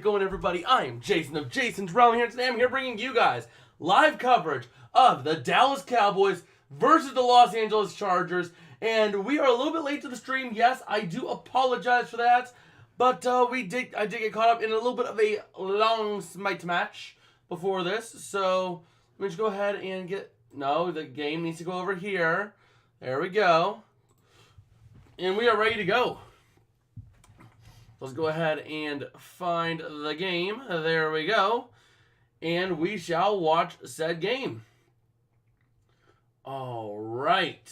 going, everybody? I am Jason of Jason's Realm here. Today I'm here bringing you guys live coverage of the Dallas Cowboys versus the Los Angeles Chargers. And we are a little bit late to the stream. Yes, I do apologize for that. But I did get caught up in a little bit of a long smite match before this. So let me just go ahead and no, the game needs to go over here. There we go. And we are ready to go. Let's go ahead and find the game. There we go. And we shall watch said game. All right.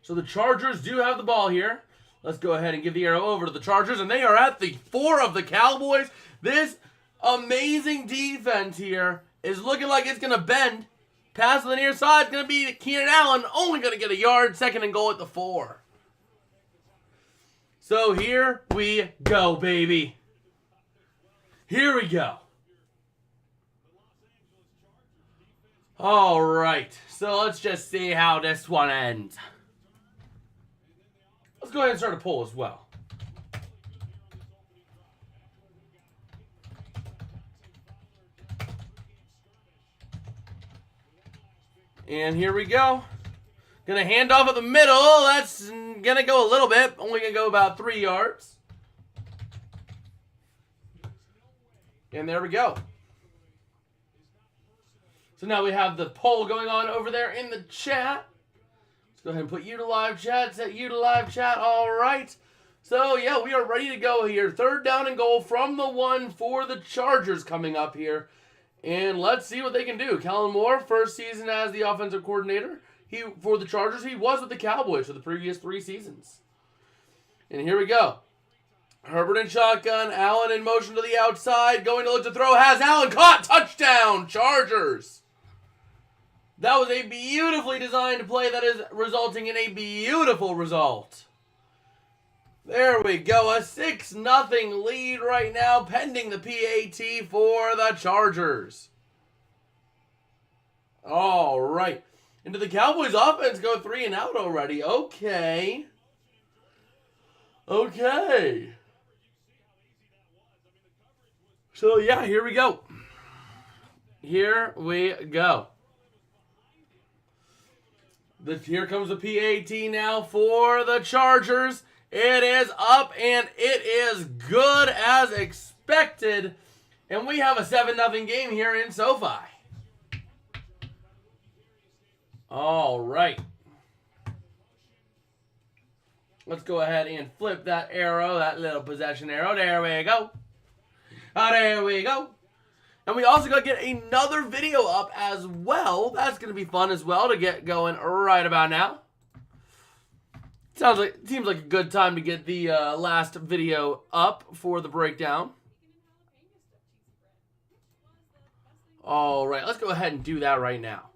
So the Chargers do have the ball here. Let's go ahead and give the arrow over to the Chargers. And they are at the 4 of the Cowboys. This amazing defense here is looking like it's going to bend. Pass to the near side. It's going to be Keenan Allen. Only going to get a yard. 2nd and goal at the 4. So here we go, baby. Here we go. All right. So let's just see how this one ends. Let's go ahead and start a poll as well. And here we go. Gonna hand off at the middle. That's gonna go a little bit. Only gonna go about 3 yards. And there we go. So now we have the poll going on over there in the chat. Let's go ahead and put you to live chat. Set you to live chat. All right. So yeah, we are ready to go here. 3rd down and goal from the 1 for the Chargers coming up here. And let's see what they can do. Kellen Moore, first season as the offensive coordinator. For the Chargers, he was with the Cowboys for the previous 3 seasons. And here we go. Herbert in shotgun. Allen in motion to the outside. Going to look to throw. Has Allen caught. Touchdown, Chargers. That was a beautifully designed play that is resulting in a beautiful result. There we go. A 6-0 lead right now, pending the PAT for the Chargers. All right. And did the Cowboys offense go 3 and out already? Okay. Okay. So, yeah, here we go. Here we go. Here comes the PAT now for the Chargers. It is up, and it is good as expected. And we have a 7-0 game here in SoFi. All right. Let's go ahead and flip that arrow, that little possession arrow. There we go. Oh, there we go. And we also got to get another video up as well. That's going to be fun as well to get going right about now. Seems like a good time to get the last video up for the breakdown. All right, let's go ahead and do that right now.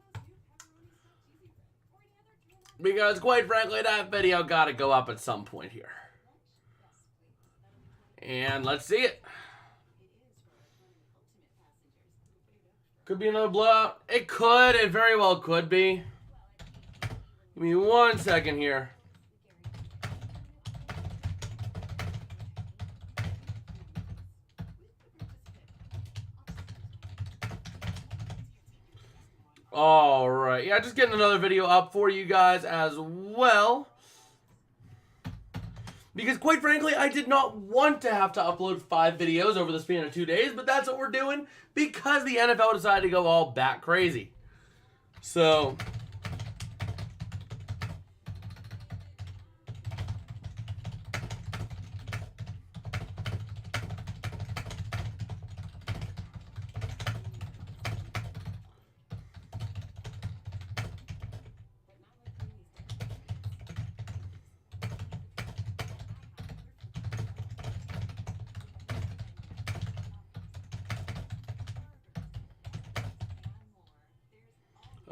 Because, quite frankly, that video got to go up at some point here. And let's see it. Could be another blowout. It could. It very well could be. Give me 1 second here. All right. Yeah, just getting another video up for you guys as well. Because quite frankly, I did not want to have to upload 5 videos over the span of 2 days, but that's what we're doing because the NFL decided to go all bat crazy. So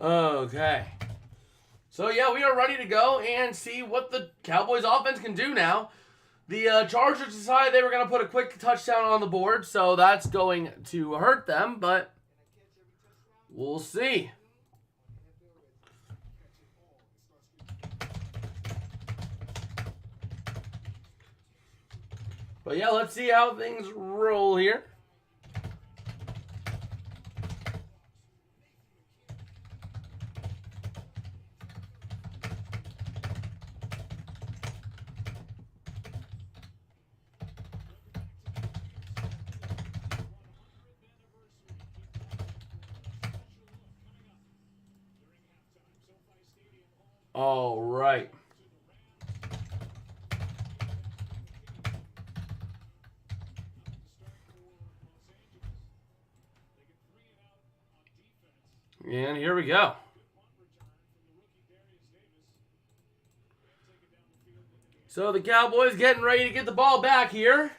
okay. So, yeah, we are ready to go and see what the Cowboys offense can do now. The Chargers decided they were going to put a quick touchdown on the board, so that's going to hurt them, but we'll see. But yeah, let's see how things roll here. All right. And here we go. So the Cowboys getting ready to get the ball back here.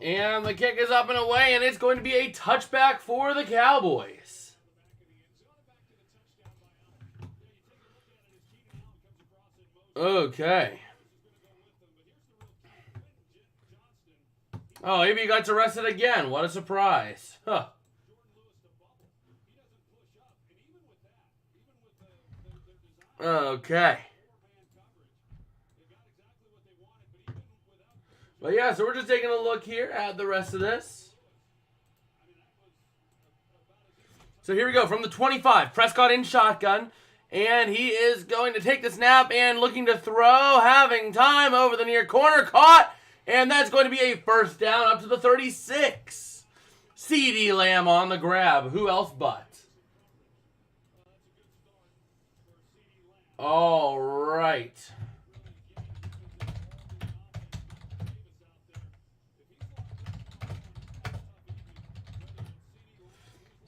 And the kick is up and away, and it's going to be a touchback for the Cowboys. Okay. Oh, maybe he got arrested again. What a surprise. Huh. Okay. But yeah, so we're just taking a look here at the rest of this. So here we go from the 25. Prescott in shotgun. And he is going to take the snap and looking to throw. Having time over the near corner. Caught. And that's going to be a first down up to the 36. CeeDee Lamb on the grab. Who else but? All right.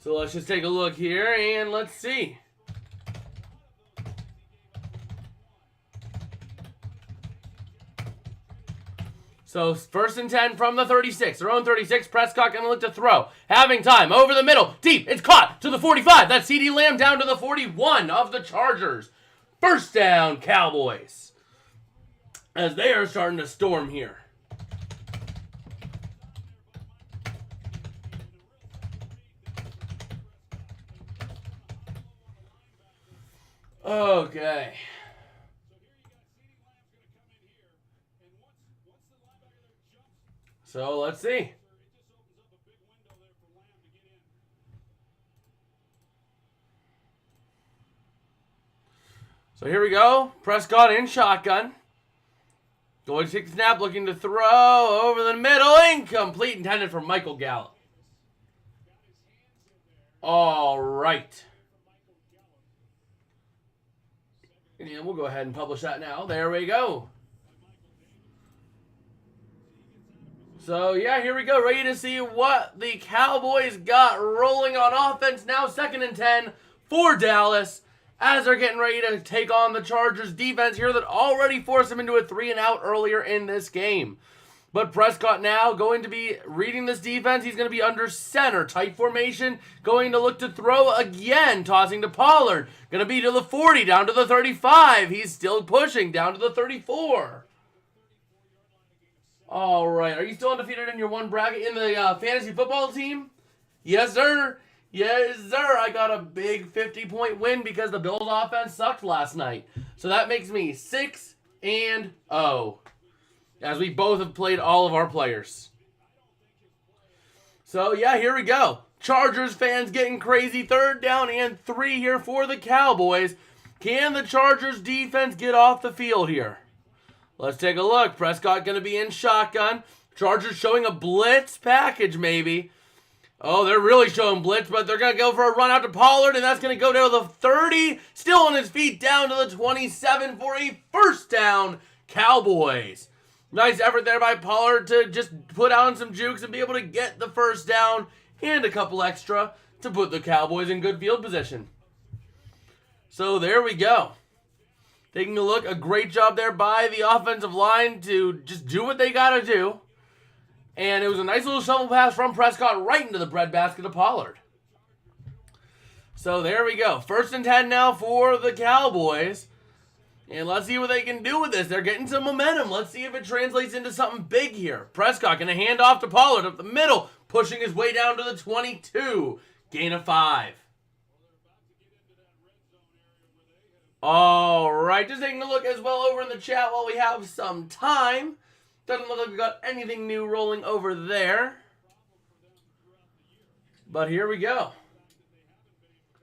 So let's just take a look here and let's see. So first and 10 from the 36. Their own 36. Prescott going to look to throw. Having time. Over the middle. Deep. It's caught to the 45. That's CeeDee Lamb down to the 41 of the Chargers. First down, Cowboys. As they are starting to storm here. Okay. So let's see. So here we go. Prescott in shotgun. Going to take the snap, looking to throw over the middle. Incomplete, intended for Michael Gallup. All right. And we'll go ahead and publish that now. There we go. So, yeah, here we go. Ready to see what the Cowboys got rolling on offense. Now 2nd and 10 for Dallas as they're getting ready to take on the Chargers defense here that already forced them into a 3-and-out earlier in this game. But Prescott now going to be reading this defense. He's going to be under center. Tight formation. Going to look to throw again. Tossing to Pollard. Going to be to the 40. Down to the 35. He's still pushing. Down to the 34. All right. Are you still undefeated in your one bracket in the fantasy football team? Yes, sir. Yes, sir. I got a big 50-point win because the Bills offense sucked last night. So that makes me 6-0. As we both have played all of our players. So, yeah, here we go. Chargers fans getting crazy. 3rd down and 3 here for the Cowboys. Can the Chargers defense get off the field here? Let's take a look. Prescott going to be in shotgun. Chargers showing a blitz package maybe. Oh, they're really showing blitz, but they're going to go for a run out to Pollard, and that's going to go down to the 30. Still on his feet down to the 27 for a first down, Cowboys. Nice effort there by Pollard to just put on some jukes and be able to get the first down and a couple extra to put the Cowboys in good field position. So there we go. Taking a look, a great job there by the offensive line to just do what they got to do. And it was a nice little shovel pass from Prescott right into the breadbasket of Pollard. So there we go. 1st and 10 now for the Cowboys. And let's see what they can do with this. They're getting some momentum. Let's see if it translates into something big here. Prescott going to hand off to Pollard up the middle, pushing his way down to the 22. Gain of 5. All right, just taking a look as well over in the chat while we have some time. Doesn't look like we got anything new rolling over there. But here we go.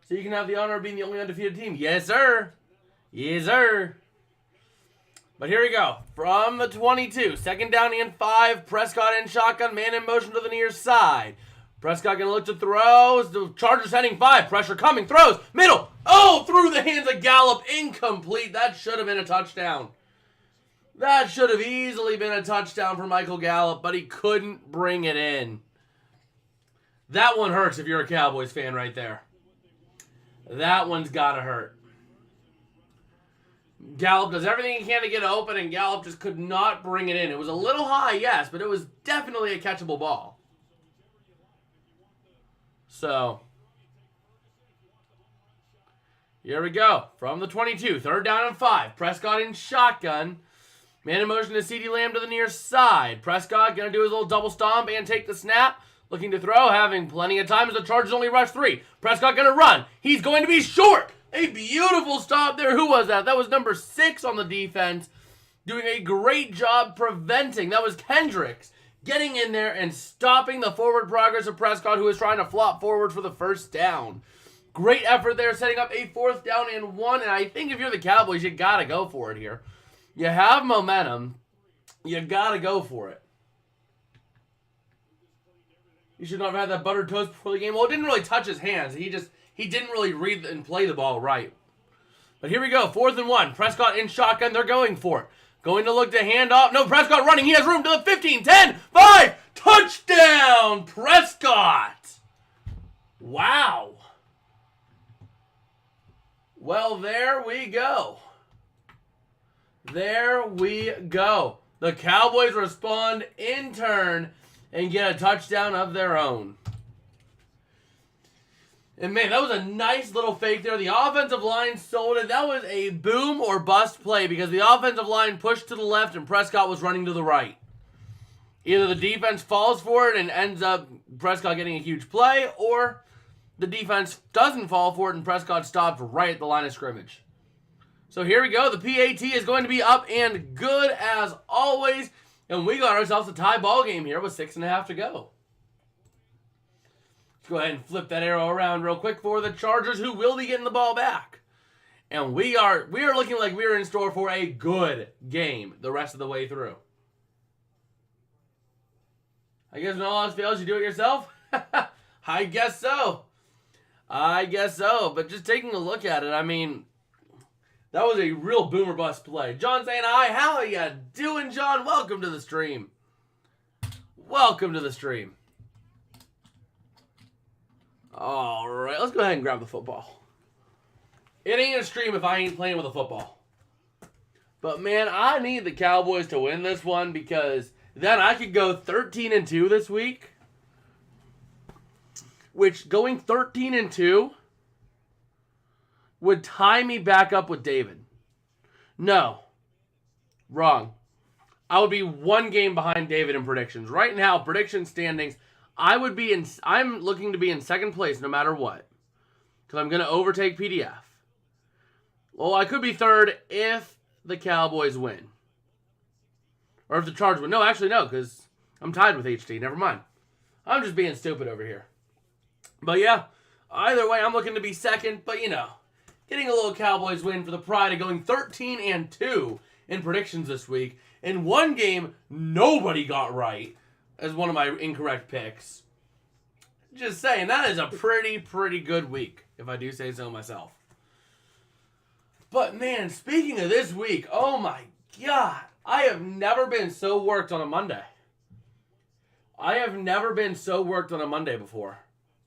So you can have the honor of being the only undefeated team. Yes, sir. Yes, sir. But here we go. From the 22. Second down and 5. Prescott in shotgun. Man in motion to the near side. Prescott going to look to throw. The Chargers heading 5. Pressure coming. Throws. Middle. Oh, through the hands of Gallup. Incomplete. That should have been a touchdown. That should have easily been a touchdown for Michael Gallup, but he couldn't bring it in. That one hurts if you're a Cowboys fan right there. That one's got to hurt. Gallup does everything he can to get open, and Gallup just could not bring it in. It was a little high, yes, but it was definitely a catchable ball. So, here we go. From the 22, third down and 5. Prescott in shotgun. Man in motion to CeeDee Lamb to the near side. Prescott going to do his little double stomp and take the snap. Looking to throw, having plenty of time as the Chargers only rush 3. Prescott going to run. He's going to be short. A beautiful stop there. Who was that? That was number 6 on the defense. Doing a great job preventing. That was Kendricks. Getting in there and stopping the forward progress of Prescott, who was trying to flop forward for the first down. Great effort there, setting up a 4th down and 1. And I think if you're the Cowboys, you got to go for it here. You have momentum. You got to go for it. You should not have had that buttered toast before the game. Well, it didn't really touch his hands. He didn't really read and play the ball right. But here we go. 4th and 1. Prescott in shotgun. They're going for it. Going to look to hand off. No, Prescott running. He has room to the 15, 10, 5. Touchdown, Prescott. Wow. Well, there we go. There we go. The Cowboys respond in turn and get a touchdown of their own. And man, that was a nice little fake there. The offensive line sold it. That was a boom or bust play because the offensive line pushed to the left and Prescott was running to the right. Either the defense falls for it and ends up Prescott getting a huge play, or the defense doesn't fall for it and Prescott stopped right at the line of scrimmage. So here we go. The PAT is going to be up and good as always. And we got ourselves a tie ball game here with 6.5 to go. Let's go ahead and flip that arrow around real quick for the Chargers, who will be getting the ball back. And we are looking like we're in store for a good game the rest of the way through. I guess when all else fails, you do it yourself? I guess so. I guess so. But just taking a look at it, I mean, that was a real boomer bust play. John saying hi. How are you doing, John? Welcome to the stream. Welcome to the stream. All right, let's go ahead and grab the football. It ain't a stream if I ain't playing with a football. But, man, I need the Cowboys to win this one because then I could go 13-2 this week. Which, going 13-2... would tie me back up with David. No. Wrong. I would be 1 game behind David in predictions. Right now, prediction standings, I'm looking to be in 2nd place no matter what. Because I'm going to overtake PDF. Well, I could be 3rd if the Cowboys win. Or if the Chargers win. No, actually no, because I'm tied with HT. Never mind. I'm just being stupid over here. But yeah, either way, I'm looking to be 2nd, but you know. Getting a little Cowboys win for the pride of going 13-2 in predictions this week. In 1 game, nobody got right as one of my incorrect picks. Just saying, that is a pretty good week, if I do say so myself. But man, speaking of this week, oh my God, I have never been so worked on a Monday. I have never been so worked on a Monday before.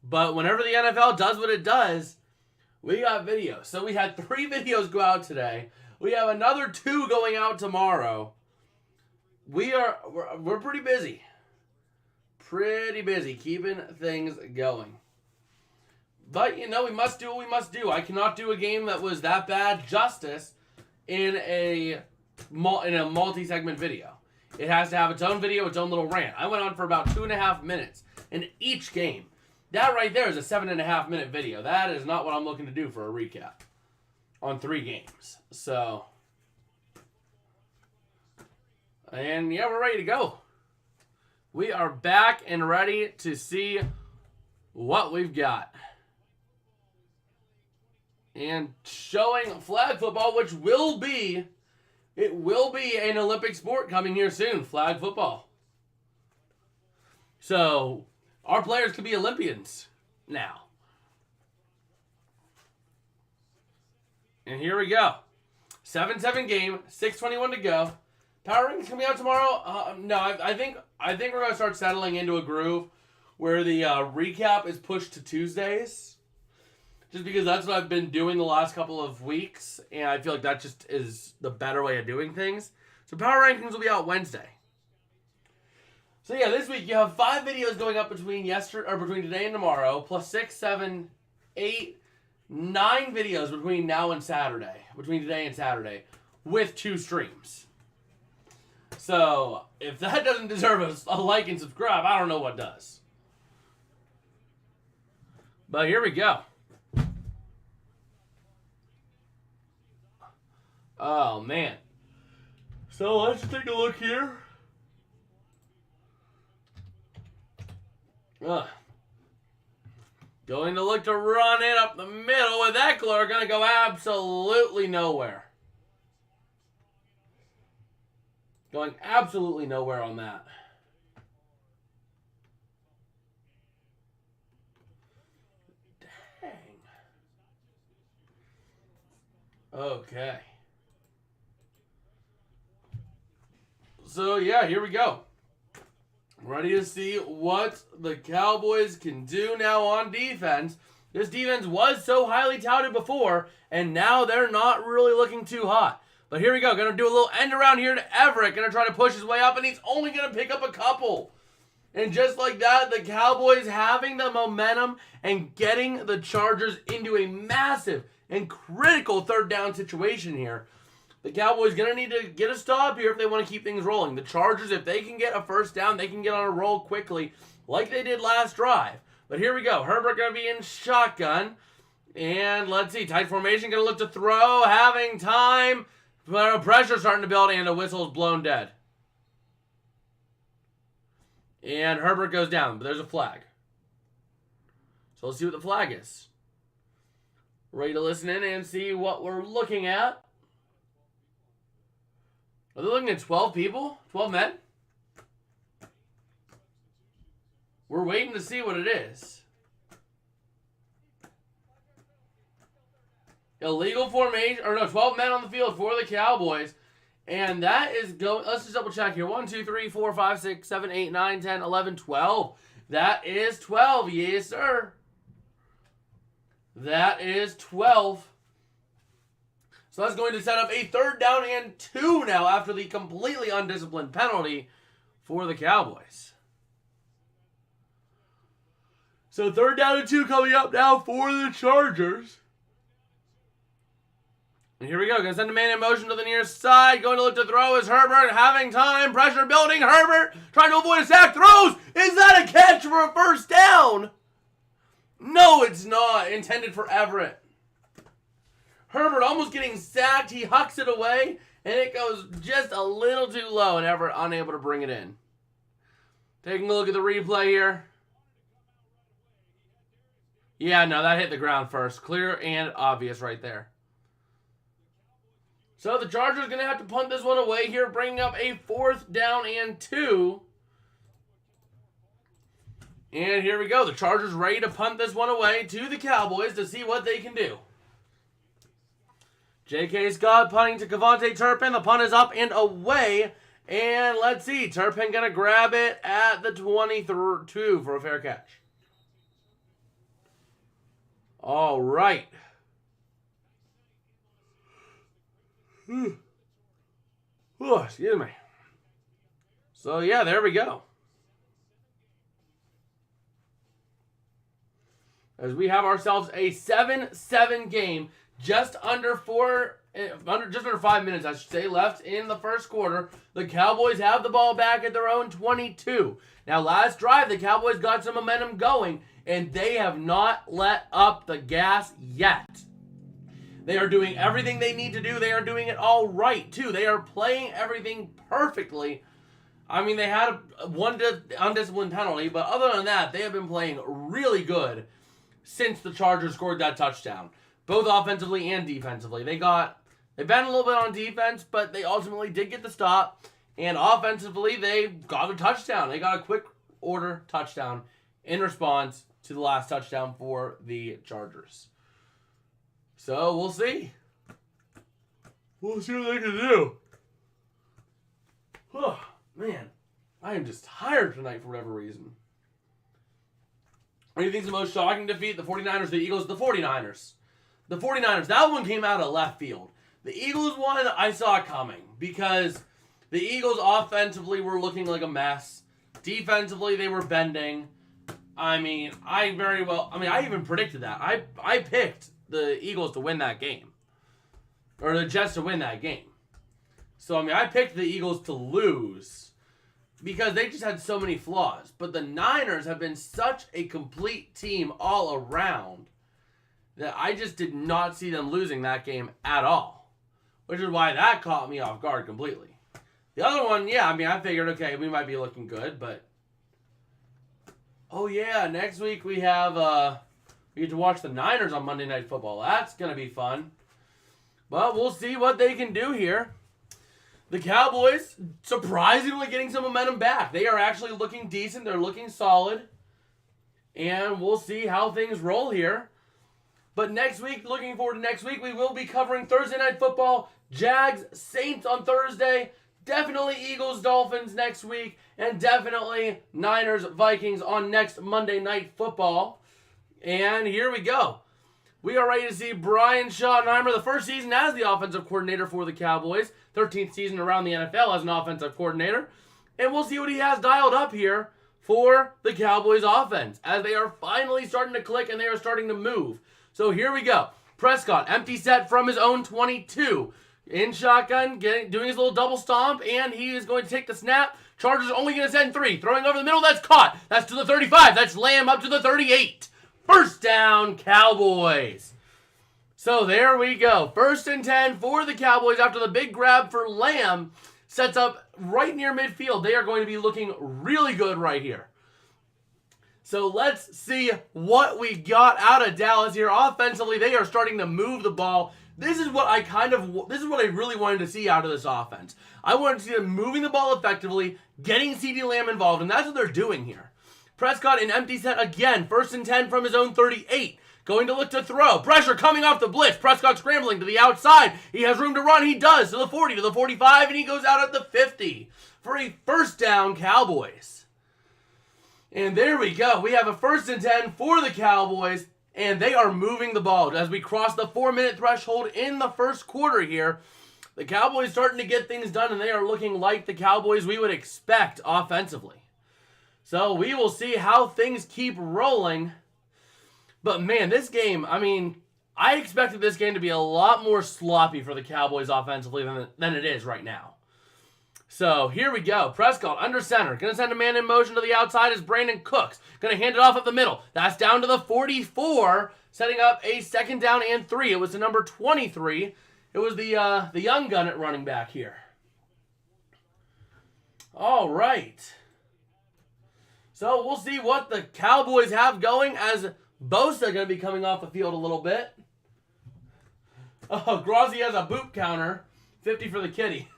But whenever the NFL does what it does, we got videos. So we had 3 videos go out today. We have another 2 going out tomorrow. We're pretty busy. Pretty busy keeping things going. But, you know, we must do what we must do. I cannot do a game that was that bad justice in a multi-segment video. It has to have its own video, its own little rant. I went on for about 2.5 minutes in each game. That right there is a 7.5 minute video. That is not what I'm looking to do for a recap on 3 games. So, And yeah, we're ready to go. We are back and ready to see what we've got. And showing flag football, which will be an Olympic sport coming here soon, flag football. So, our players could be Olympians now. And here we go. 7-7 game, 6:21 to go. Power rankings coming out tomorrow? No, I think we're going to start settling into a groove where the recap is pushed to Tuesdays. Just because that's what I've been doing the last couple of weeks, and I feel like that just is the better way of doing things. So power rankings will be out Wednesday. So yeah, this week you have 5 videos going up between today and tomorrow, plus 6, 7, 8, 9 videos between now and Saturday, between today and Saturday, with 2 streams. So if that doesn't deserve a like and subscribe, I don't know what does. But here we go. Oh, man. So let's take a look here. Going to look to run it up the middle with Eckler. Going to go absolutely nowhere. Going absolutely nowhere on that. Dang. Okay. So, yeah, here we go. Ready to see what the Cowboys can do now on defense. This defense was so highly touted before, and now they're not really looking too hot. But here we go. Going to do a little end around here to Everett. Going to try to push his way up, and he's only going to pick up a couple. And just like that, the Cowboys having the momentum and getting the Chargers into a massive and critical 3rd down situation here. The Cowboys going to need to get a stop here if they want to keep things rolling. The Chargers, if they can get a 1st down, they can get on a roll quickly like they did last drive. But here we go. Herbert going to be in shotgun. And let's see. Tight formation. Going to look to throw. Having time. Pressure starting to build. And the whistle is blown dead. And Herbert goes down. But there's a flag. So let's see what the flag is. Ready to listen in and see what we're looking at. Are they looking at 12 people? 12 men? We're waiting to see what it is. Illegal formation, 12 men on the field for the Cowboys. And that is going, let's just double check here. 1, 2, 3, 4, 5, 6, 7, 8, 9, 10, 11, 12. That is 12, yes sir. That is 12. So that's going to set up a 3rd down and 2 now after the completely undisciplined penalty for the Cowboys. So 3rd down and 2 coming up now for the Chargers. And here we go. Going to send a man in motion to the near side. Going to look to throw is Herbert. Having time. Pressure building. Herbert trying to avoid a sack. Throws. Is that a catch for a 1st down? No, it's not. Intended for Everett. Herbert almost getting sacked. He hucks it away, and it goes just a little too low, and Everett unable to bring it in. Taking a look at the replay here. Yeah, no, that hit the ground first. Clear and obvious right there. So the Chargers going to have to punt this one away here, bringing up a 4th down and 2. And here we go. The Chargers ready to punt this one away to the Cowboys to see what they can do. J.K. Scott punting to Kevontae Turpin. The punt is up and away. And let's see. Turpin going to grab it at the 22 for a fair catch. All right. Oh, excuse me. So, yeah, there we go. As we have ourselves a 7-7 game. Just under 5 minutes, I should say, left in the 1st quarter. The Cowboys have the ball back at their own 22. Now, last drive, the Cowboys got some momentum going, and they have not let up the gas yet. They are doing everything they need to do. They are doing it all right, too. They are playing everything perfectly. I mean, they had one undisciplined penalty, but other than that, they have been playing really good since the Chargers scored that touchdown, both offensively and defensively. They been a little bit on defense, but they ultimately did get the stop, and offensively, they got a touchdown. They got a quick order touchdown in response to the last touchdown for the Chargers. So, we'll see. We'll see what they can do. Oh, man, I am just tired tonight for whatever reason. What do you think is the most shocking defeat? The 49ers, the Eagles, the 49ers. The 49ers, that one came out of left field. The Eagles one I saw coming because the Eagles offensively were looking like a mess. Defensively, they were bending. I even predicted that. I picked the Eagles to win that game. Or the Jets to win that game. So, I picked the Eagles to lose because they just had so many flaws. But the Niners have been such a complete team all around that I just did not see them losing that game at all. Which is why that caught me off guard completely. The other one, I figured, okay, we might be looking good, but... Oh, yeah, next week we have... we get to watch the Niners on Monday Night Football. That's going to be fun. But we'll see what they can do here. The Cowboys, surprisingly getting some momentum back. They are actually looking decent. They're looking solid. And we'll see how things roll here. But next week, looking forward to next week, we will be covering Thursday Night Football. Jags, Saints on Thursday. Definitely Eagles, Dolphins next week. And definitely Niners, Vikings on next Monday Night Football. And here we go. We are ready to see Brian Schottenheimer, the first season as the offensive coordinator for the Cowboys. 13th season around the NFL as an offensive coordinator. And we'll see what he has dialed up here for the Cowboys offense as they are finally starting to click and they are starting to move. So here we go. Prescott, empty set from his own 22. In shotgun, doing his little double stomp, and he is going to take the snap. Chargers are only going to send 3. Throwing over the middle, that's caught. That's to the 35. That's Lamb up to the 38. First down, Cowboys. So there we go. 1st and 10 for the Cowboys after the big grab for Lamb sets up right near midfield. They are going to be looking really good right here. So let's see what we got out of Dallas here. Offensively, they are starting to move the ball. This is what I really wanted to see out of this offense. I wanted to see them moving the ball effectively, getting CeeDee Lamb involved, and that's what they're doing here. Prescott in empty set again. 1st and 10 from his own 38. Going to look to throw. Pressure coming off the blitz. Prescott scrambling to the outside. He has room to run. He does. To the 40, to the 45, and he goes out at the 50 for a first down, Cowboys. And there we go. We have a 1st and 10 for the Cowboys, and they are moving the ball. As we cross the 4-minute threshold in the first quarter here, the Cowboys starting to get things done, and they are looking like the Cowboys we would expect offensively. So we will see how things keep rolling. But man, this game, I expected this game to be a lot more sloppy for the Cowboys offensively than it is right now. So here we go. Prescott under center. Going to send a man in motion to the outside as Brandon Cooks. Going to hand it off up the middle. That's down to the 44, setting up a 2nd down and 3. It was the number 23. It was the young gun at running back here. All right. So we'll see what the Cowboys have going as Bosa going to be coming off the field a little bit. Oh, Grozzy has a boot counter. 50 for the kitty.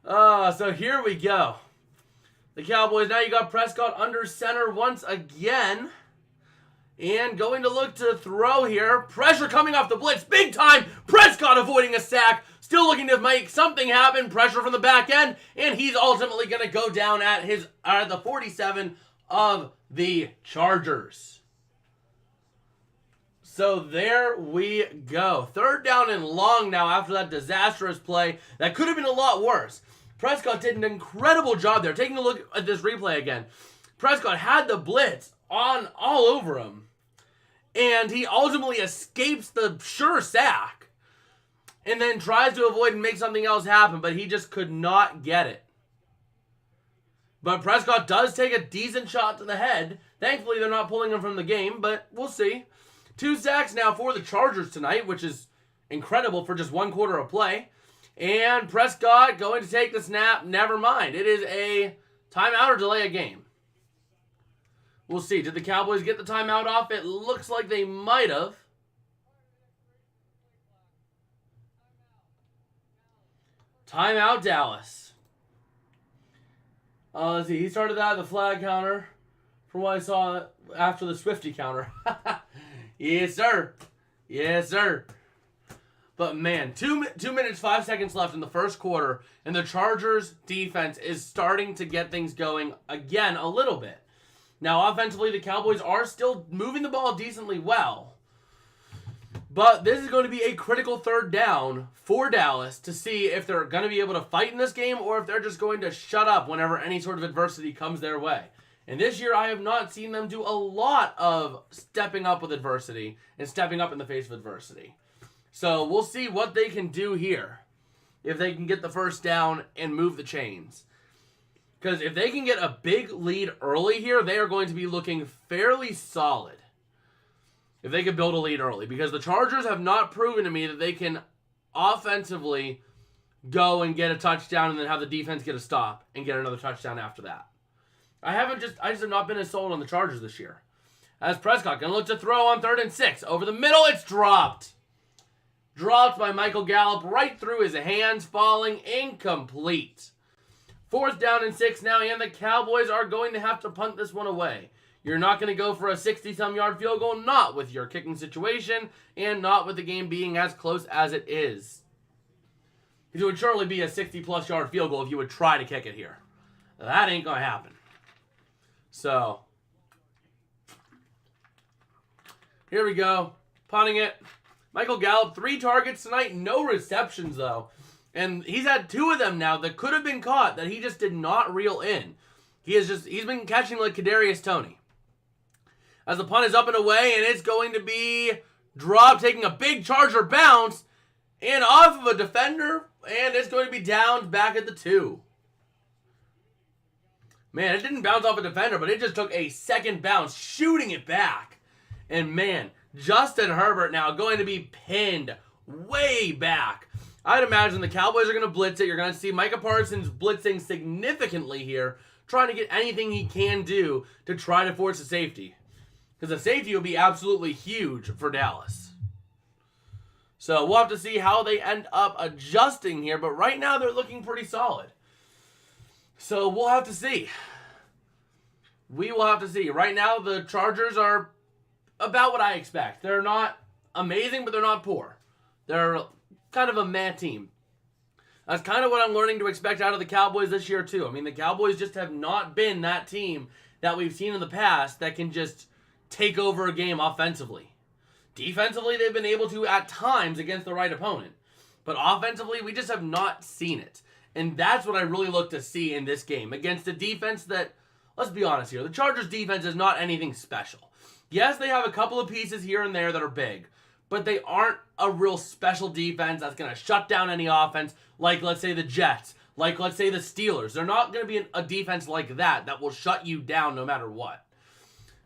So here we go. The Cowboys, now you got Prescott under center once again. And going to look to throw here. Pressure coming off the blitz. Big time. Prescott avoiding a sack. Still looking to make something happen. Pressure from the back end. And he's ultimately going to go down at the 47 of the Chargers. So there we go. 3rd down and long now after that disastrous play. That could have been a lot worse. Prescott did an incredible job there. Taking a look at this replay again. Prescott had the blitz on all over him. And he ultimately escapes the sure sack. And then tries to avoid and make something else happen. But he just could not get it. But Prescott does take a decent shot to the head. Thankfully, they're not pulling him from the game. But we'll see. 2 sacks now for the Chargers tonight, which is incredible for just 1 quarter of play. And Prescott going to take the snap. Never mind. It is a timeout or delay a game. We'll see. Did the Cowboys get the timeout off? It looks like they might have. Timeout Dallas. Let's see. He started that at the flag counter. From what I saw after the Swifty counter. Yes, sir. Yes, sir. But man, 2 minutes, 5 seconds left in the first quarter, and the Chargers defense is starting to get things going again a little bit. Now, offensively, the Cowboys are still moving the ball decently well. But this is going to be a critical 3rd down for Dallas to see if they're going to be able to fight in this game or if they're just going to shut up whenever any sort of adversity comes their way. And this year, I have not seen them do a lot of stepping up with adversity and stepping up in the face of adversity. So we'll see what they can do here if they can get the first down and move the chains. Because if they can get a big lead early here, they are going to be looking fairly solid. If they can build a lead early. Because the Chargers have not proven to me that they can offensively go and get a touchdown and then have the defense get a stop and get another touchdown after that. I just have not been as sold on the Chargers this year. As Prescott going to look to throw on 3rd and 6. Over the middle, it's dropped. Dropped by Michael Gallup right through his hands, falling incomplete. 4th down and 6 now, and the Cowboys are going to have to punt this one away. You're not going to go for a 60-some yard field goal, not with your kicking situation, and not with the game being as close as it is. Because it would surely be a 60-plus yard field goal if you would try to kick it here. That ain't going to happen. So, here we go. Punting it. Michael Gallup, 3 targets tonight, no receptions though. And he's had 2 of them now that could have been caught that he just did not reel in. He's been catching like Kadarius Toney. As the punt is up and away, and it's going to be dropped, taking a big Charger bounce, and off of a defender, and it's going to be downed back at the 2. Man, it didn't bounce off a defender, but it just took a second bounce, shooting it back. And man, Justin Herbert now going to be pinned way back. I'd imagine the Cowboys are going to blitz it. You're going to see Micah Parsons blitzing significantly here, trying to get anything he can do to try to force a safety. Because a safety will be absolutely huge for Dallas. So we'll have to see how they end up adjusting here, but right now they're looking pretty solid. So we'll have to see. We will have to see. Right now the Chargers are about what I expect. They're not amazing, but they're not poor. They're kind of a meh team. That's kind of what I'm learning to expect out of the Cowboys this year too. I mean, the Cowboys just have not been that team that we've seen in the past that can just take over a game offensively. Defensively, they've been able to at times against the right opponent. But offensively, we just have not seen it. And that's what I really look to see in this game against a defense that, let's be honest here, the Chargers defense is not anything special. Yes, they have a couple of pieces here and there that are big, but they aren't a real special defense that's going to shut down any offense like, let's say, the Jets, like, let's say, the Steelers. They're not going to be a defense like that will shut you down no matter what.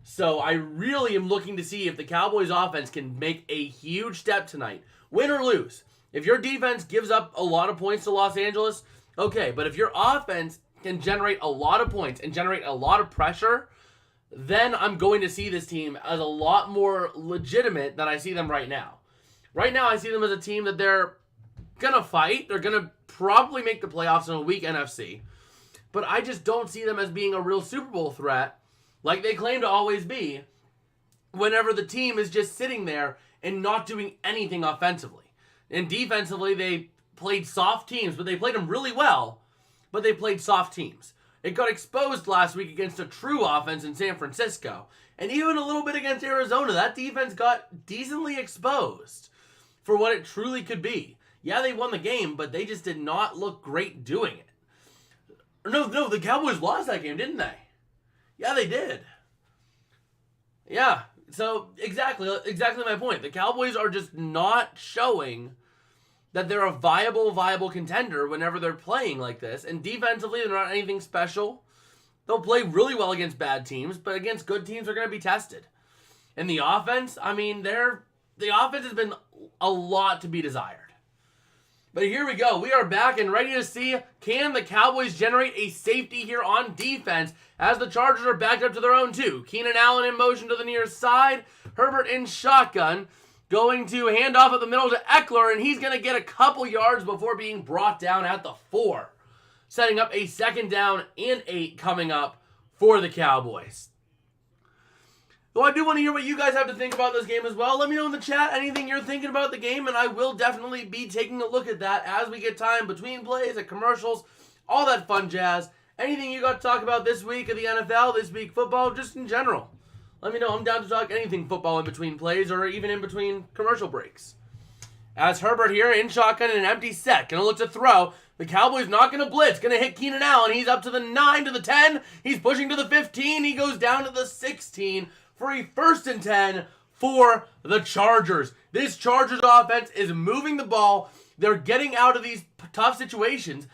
So I really am looking to see if the Cowboys offense can make a huge step tonight, win or lose. If your defense gives up a lot of points to Los Angeles, okay, but if your offense can generate a lot of points and generate a lot of pressure, then I'm going to see this team as a lot more legitimate than I see them right now. Right now, I see them as a team that they're going to fight. They're going to probably make the playoffs in a weak NFC. But I just don't see them as being a real Super Bowl threat like they claim to always be whenever the team is just sitting there and not doing anything offensively. And defensively, they played soft teams, but they played them really well, but they played soft teams. It got exposed last week against a true offense in San Francisco. And even a little bit against Arizona, that defense got decently exposed for what it truly could be. Yeah, they won the game, but they just did not look great doing it. No, the Cowboys lost that game, didn't they? Yeah, they did. Yeah, so exactly my point. The Cowboys are just not showing that they're a viable contender whenever they're playing like this. And defensively, they're not anything special. They'll play really well against bad teams, but against good teams, they're going to be tested. And the offense, I mean, the offense has been a lot to be desired. But here we go. We are back and ready to see, can the Cowboys generate a safety here on defense as the Chargers are backed up to their own two. Keenan Allen in motion to the near side. Herbert in shotgun. Going to hand off at the middle to Eckler, and he's going to get a couple yards before being brought down at the 4. Setting up a 2nd down and 8 coming up for the Cowboys. Though I do want to hear what you guys have to think about this game as well. Let me know in the chat anything you're thinking about the game, and I will definitely be taking a look at that as we get time between plays and commercials, all that fun jazz. Anything you got to talk about this week of the NFL, this week football, just in general. Let me know. I'm down to talk anything football in between plays or even in between commercial breaks. As Herbert here in shotgun in an empty set. Going to look to throw. The Cowboys not going to blitz. Going to hit Keenan Allen. He's up to the 9, to the 10. He's pushing to the 15. He goes down to the 16 for a 1st and 10 for the Chargers. This Chargers offense is moving the ball. They're getting out of these tough situations,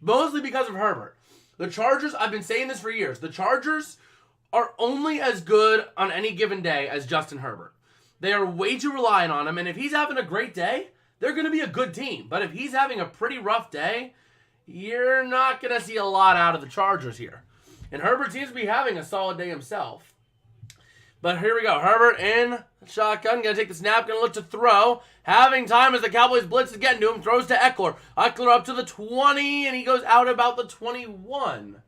mostly because of Herbert. The Chargers, I've been saying this for years, the Chargers are only as good on any given day as Justin Herbert. They are way too reliant on him, and if he's having a great day, they're going to be a good team. But if he's having a pretty rough day, you're not going to see a lot out of the Chargers here. And Herbert seems to be having a solid day himself. But here we go. Herbert in shotgun. Going to take the snap. Going to look to throw. Having time as the Cowboys blitz is getting to him. Throws to Eckler. Eckler up to the 20, and he goes out about the 21.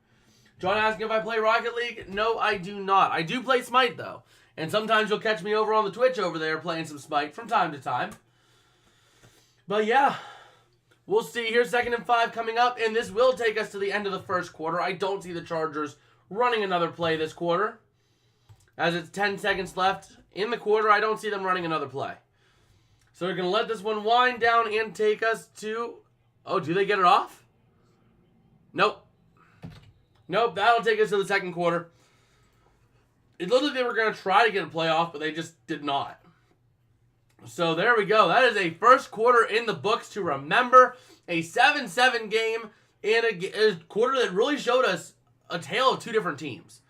John asking if I play Rocket League. No, I do not. I do play Smite, though. And sometimes you'll catch me over on the Twitch over there playing some Smite from time to time. But yeah, we'll see. Here's 2nd and 5 coming up, and this will take us to the end of the first quarter. I don't see the Chargers running another play this quarter. As it's 10 seconds left in the quarter, I don't see them running another play. So they're going to let this one wind down and take us to... Oh, do they get it off? Nope. Nope, that'll take us to the 2nd quarter. It looked like they were going to try to get a play off, but they just did not. So there we go. That is a first quarter in the books to remember. A 7-7 game and a quarter that really showed us a tale of two different teams.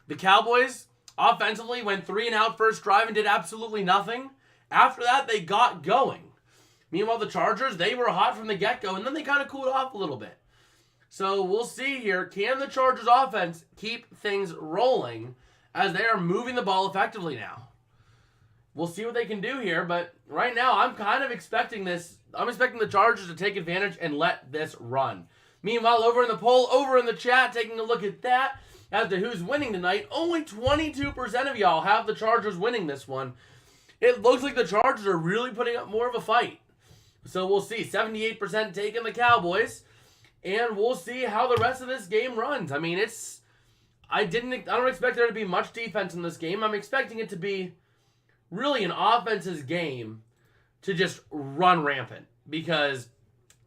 The Cowboys offensively went 3 and out first drive and did absolutely nothing. After that, they got going. Meanwhile, the Chargers, they were hot from the get-go, and then they kind of cooled off a little bit. So we'll see here. Can the Chargers offense keep things rolling as they are moving the ball effectively now? We'll see what they can do here, but right now I'm kind of expecting this. I'm expecting the Chargers to take advantage and let this run. Meanwhile, over in the poll, over in the chat, taking a look at that as to who's winning tonight, only 22% of y'all have the Chargers winning this one. It looks like the Chargers are really putting up more of a fight. So we'll see. 78% taking the Cowboys, and we'll see how the rest of this game runs. I mean, I don't expect there to be much defense in this game. I'm expecting it to be really an offense's game to just run rampant, because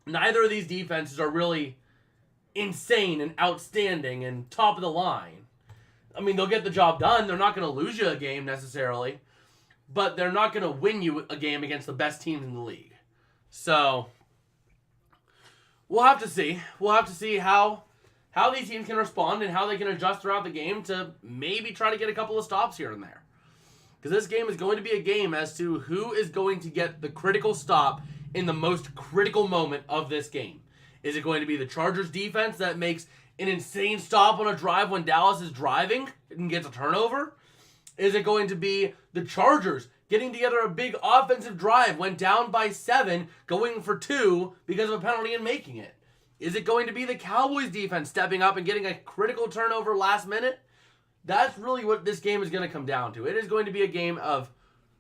neither of these defenses are really insane and outstanding and top of the line. I mean, they'll get the job done. They're not going to lose you a game necessarily, but they're not going to win you a game against the best teams in the league. So we'll have to see. We'll have to see how these teams can respond and how they can adjust throughout the game to maybe try to get a couple of stops here and there. Because this game is going to be a game as to who is going to get the critical stop in the most critical moment of this game. Is it going to be the Chargers defense that makes an insane stop on a drive when Dallas is driving and gets a turnover? Is it going to be the Chargers getting together a big offensive drive when down by 7, going for 2 because of a penalty and making it? Is it going to be the Cowboys defense stepping up and getting a critical turnover last minute? That's really what this game is going to come down to. It is going to be a game of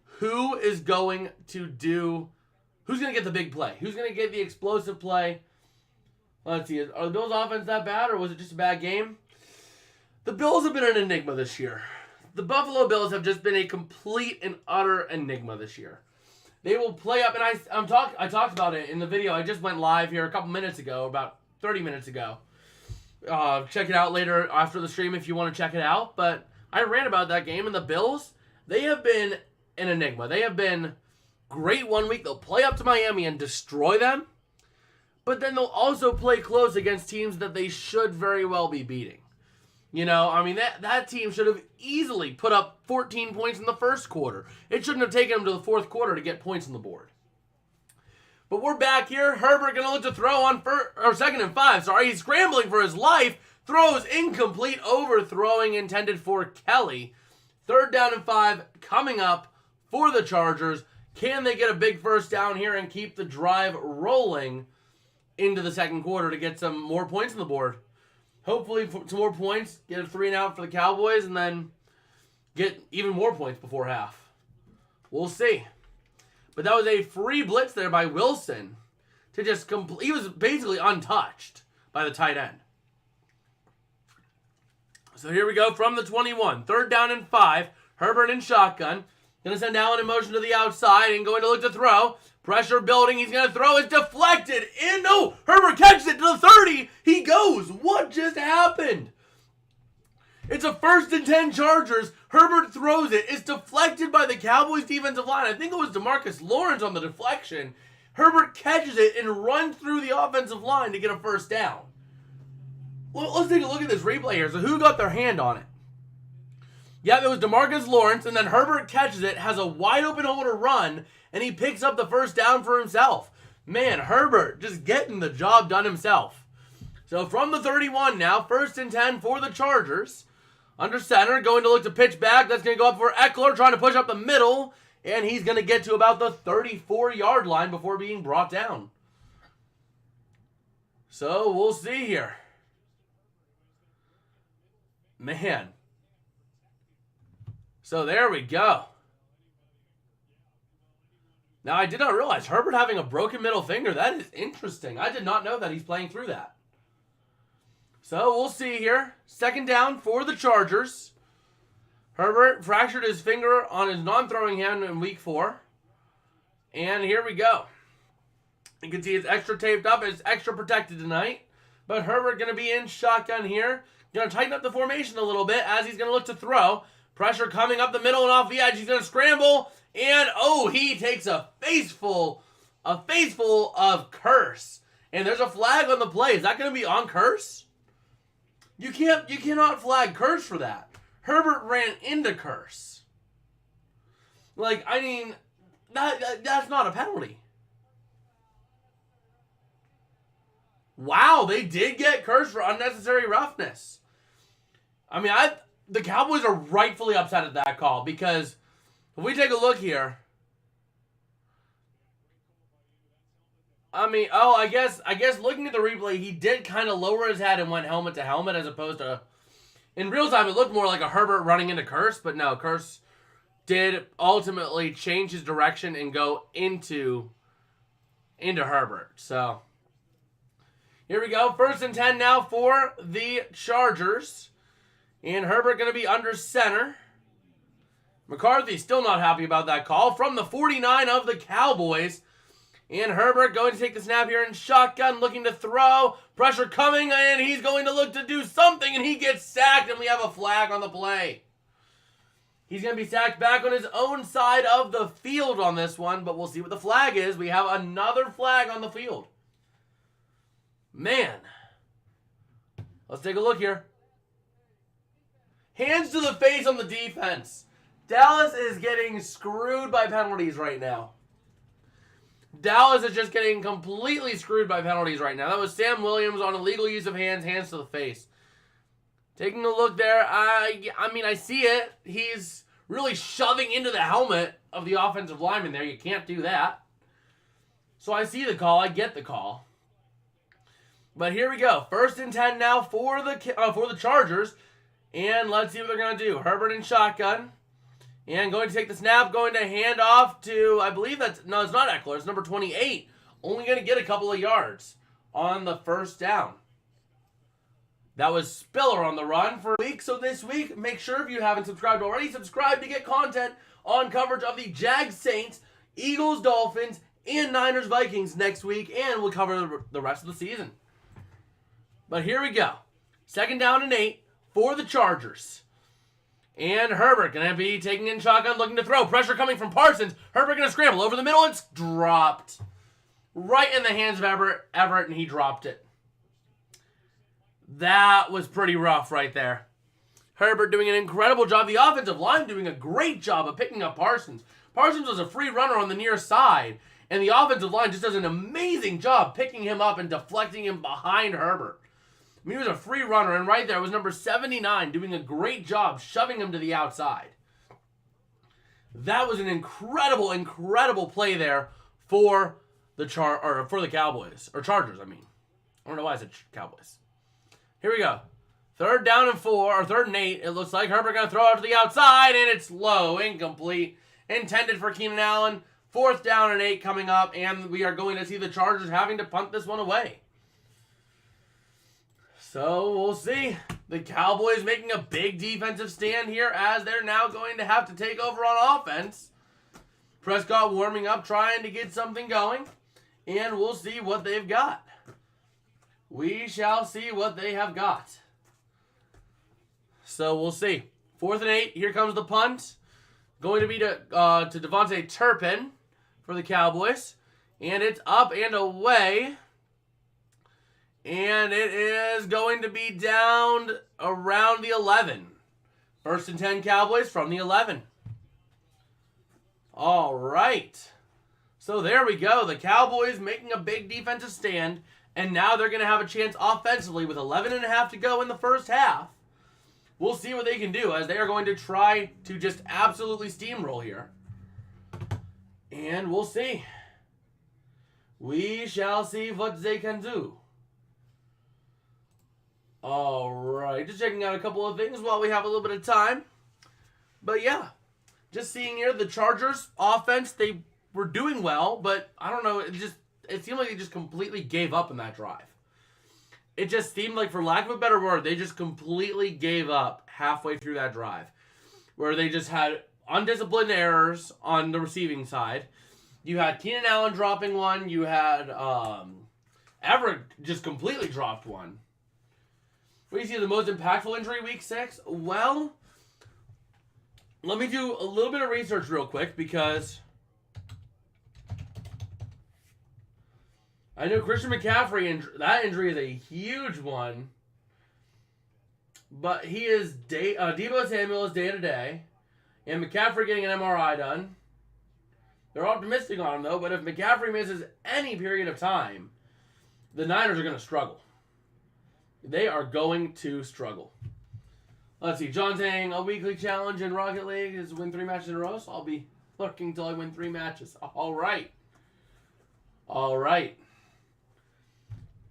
who's going to get the big play? Who's going to get the explosive play? Let's see. Are the Bills' offense that bad, or was it just a bad game? The Bills have been an enigma this year. The Buffalo Bills have just been a complete and utter enigma this year. They will play up, and I talked about it in the video. I just went live here a couple minutes ago, about 30 minutes ago. Check it out later after the stream if you want to check it out. But I ran about that game, and the Bills, they have been an enigma. They have been great one week. They'll play up to Miami and destroy them. But then they'll also play close against teams that they should very well be beating. You know, I mean, that team should have easily put up 14 points in the first quarter. It shouldn't have taken them to the fourth quarter to get points on the board. But we're back here. Herbert going to look to throw on second and 5. Sorry, he's scrambling for his life. Throws incomplete, overthrowing intended for Kelly. Third down and 5 coming up for the Chargers. Can they get a big first down here and keep the drive rolling into the second quarter to get some more points on the board? Hopefully some more points, get a 3-and-out for the Cowboys, and then get even more points before half. We'll see. But that was a free blitz there by Wilson to just he was basically untouched by the tight end. So here we go from the 21. Third down and 5. Herbert in shotgun. Going to send Allen in motion to the outside and going to look to throw. Pressure building. He's going to throw. It's deflected. And no, Herbert catches it to the 30. He goes. What just happened? It's a 1st and 10 Chargers. Herbert throws it. It's deflected by the Cowboys defensive line. I think it was DeMarcus Lawrence on the deflection. Herbert catches it and runs through the offensive line to get a first down. Well, let's take a look at this replay here. So who got their hand on it? Yeah, it was DeMarcus Lawrence, and then Herbert catches it, has a wide open hole to run, and he picks up the first down for himself. Man, Herbert just getting the job done himself. So from the 31 now, 1st and 10 for the Chargers. Under center, going to look to pitch back. That's going to go up for Eckler, trying to push up the middle, and he's going to get to about the 34-yard line before being brought down. So we'll see here. Man. So there we go. Now, I did not realize Herbert having a broken middle finger. That is interesting. I did not know that he's playing through that. So we'll see here. Second down for the Chargers. Herbert fractured his finger on his non-throwing hand in week 4. And here we go. You can see it's extra taped up. It's extra protected tonight. But Herbert going to be in shotgun here. Going to tighten up the formation a little bit as he's going to look to throw. Pressure coming up the middle and off the edge. He's going to scramble. And, he takes a face full of Curse. And there's a flag on the play. Is that going to be on Curse? You cannot flag Curse for that. Herbert ran into Curse. Like, I mean, that's not a penalty. Wow, they did get Curse for unnecessary roughness. I mean, the Cowboys are rightfully upset at that call because if we take a look here, I mean, I guess looking at the replay, he did kind of lower his head and went helmet to helmet as opposed to, in real time, it looked more like a Herbert running into Curse, but no, Curse did ultimately change his direction and go into Herbert. So here we go. 1st and 10 now for the Chargers. And Herbert going to be under center. McCarthy still not happy about that call. From the 49 of the Cowboys. And Herbert going to take the snap here in shotgun, looking to throw. Pressure coming, and he's going to look to do something, and he gets sacked, and we have a flag on the play. He's going to be sacked back on his own side of the field on this one, but we'll see what the flag is. We have another flag on the field. Man. Let's take a look here. Hands to the face on the defense. Dallas is getting screwed by penalties right now. Dallas is just getting completely screwed by penalties right now. That was Sam Williams on illegal use of hands to the face. Taking a look there, I mean, I see it. He's really shoving into the helmet of the offensive lineman there. You can't do that. So I see the call. I get the call. But here we go. 1st and 10 now for the Chargers. And let's see what they're going to do. Herbert in shotgun. And going to take the snap, going to hand off to, I believe it's not Eckler, it's number 28. Only going to get a couple of yards on the first down. That was Spiller on the run for a week. So this week, make sure if you haven't subscribed already, subscribe to get content on coverage of the Jags Saints, Eagles Dolphins, and Niners Vikings next week. And we'll cover the rest of the season. But here we go. 2nd down and 8 for the Chargers. And Herbert going to be taking in shotgun, looking to throw. Pressure coming from Parsons. Herbert going to scramble over the middle. It's dropped. Right in the hands of Everett, and he dropped it. That was pretty rough right there. Herbert doing an incredible job. The offensive line doing a great job of picking up Parsons. Parsons was a free runner on the near side, and the offensive line just does an amazing job picking him up and deflecting him behind Herbert. I mean, he was a free runner, and right there was number 79 doing a great job shoving him to the outside. That was an incredible, incredible play there for the Cowboys, or Chargers, I mean. I don't know why I said Cowboys. Here we go. 3rd down and 4, or 3rd and 8. It looks like Herbert going to throw out to the outside, and it's low, incomplete. Intended for Keenan Allen. 4th down and 8 coming up, and we are going to see the Chargers having to punt this one away. So we'll see. The Cowboys making a big defensive stand here as they're now going to have to take over on offense. Prescott warming up, trying to get something going, and we'll see what they've got. We shall see what they have got. So we'll see. 4th and 8. Here comes the punt. Going to be to Devontae Turpin for the Cowboys. And it's up and away. And it is going to be down around the 11. 1st and 10 Cowboys from the 11. All right. So there we go. The Cowboys making a big defensive stand. And now they're going to have a chance offensively with 11.5 to go in the first half. We'll see what they can do as they are going to try to just absolutely steamroll here. And we'll see. We shall see what they can do. Alright, just checking out a couple of things while we have a little bit of time. But yeah, just seeing here the Chargers offense, they were doing well, but I don't know, it seemed like they just completely gave up in that drive. It just seemed like, for lack of a better word, they just completely gave up halfway through that drive. Where they just had undisciplined errors on the receiving side. You had Keenan Allen dropping one. You had Everett just completely dropped one. What do you see the most impactful injury week 6? Well, let me do a little bit of research real quick because I know Christian McCaffrey, that injury is a huge one. But he is Deebo Samuel is day to day. And McCaffrey getting an MRI done. They're optimistic on him, though. But if McCaffrey misses any period of time, the Niners are going to struggle. They are going to struggle. Let's see. John saying a weekly challenge in Rocket League is win 3 matches in a row. So I'll be looking until I win 3 matches. All right. All right.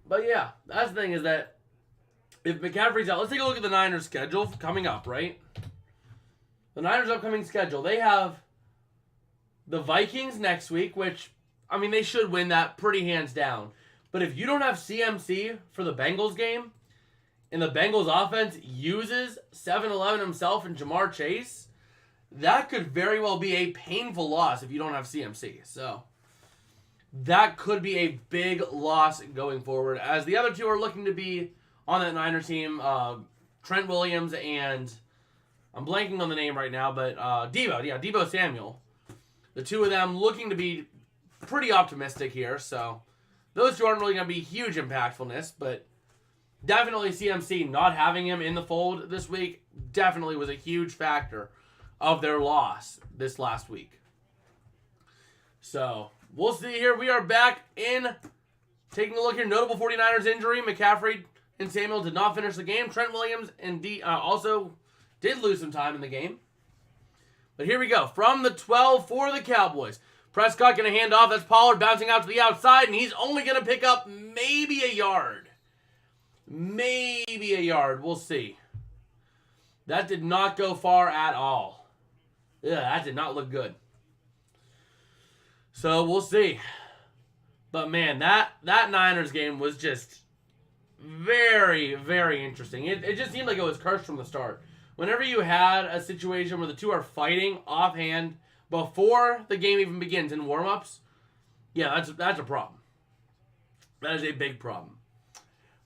But yeah, that's the thing is that if McCaffrey's out, let's take a look at the Niners' schedule coming up, right? The Niners' upcoming schedule. They have the Vikings next week, which, I mean, they should win that pretty hands down. But if you don't have CMC for the Bengals game, and the Bengals offense uses 7-Eleven himself and Jamar Chase, that could very well be a painful loss if you don't have CMC. So that could be a big loss going forward, as the other two are looking to be on that Niners team. Trent Williams and, I'm blanking on the name right now, but Deebo Samuel. The two of them looking to be pretty optimistic here, so those two aren't really going to be huge impactfulness, but definitely CMC not having him in the fold this week definitely was a huge factor of their loss this last week. So we'll see here. We are back in taking a look here. Notable 49ers injury. McCaffrey and Samuel did not finish the game. Trent Williams and also did lose some time in the game. But here we go. From the 12 for the Cowboys. Prescott going to hand off. That's Pollard bouncing out to the outside, and he's only going to pick up maybe a yard. Maybe a yard. We'll see. That did not go far at all. Yeah, that did not look good. So we'll see. But man, that Niners game was just very, very interesting. It just seemed like it was cursed from the start. Whenever you had a situation where the two are fighting offhand before the game even begins in warm-ups, yeah, that's a problem. That is a big problem.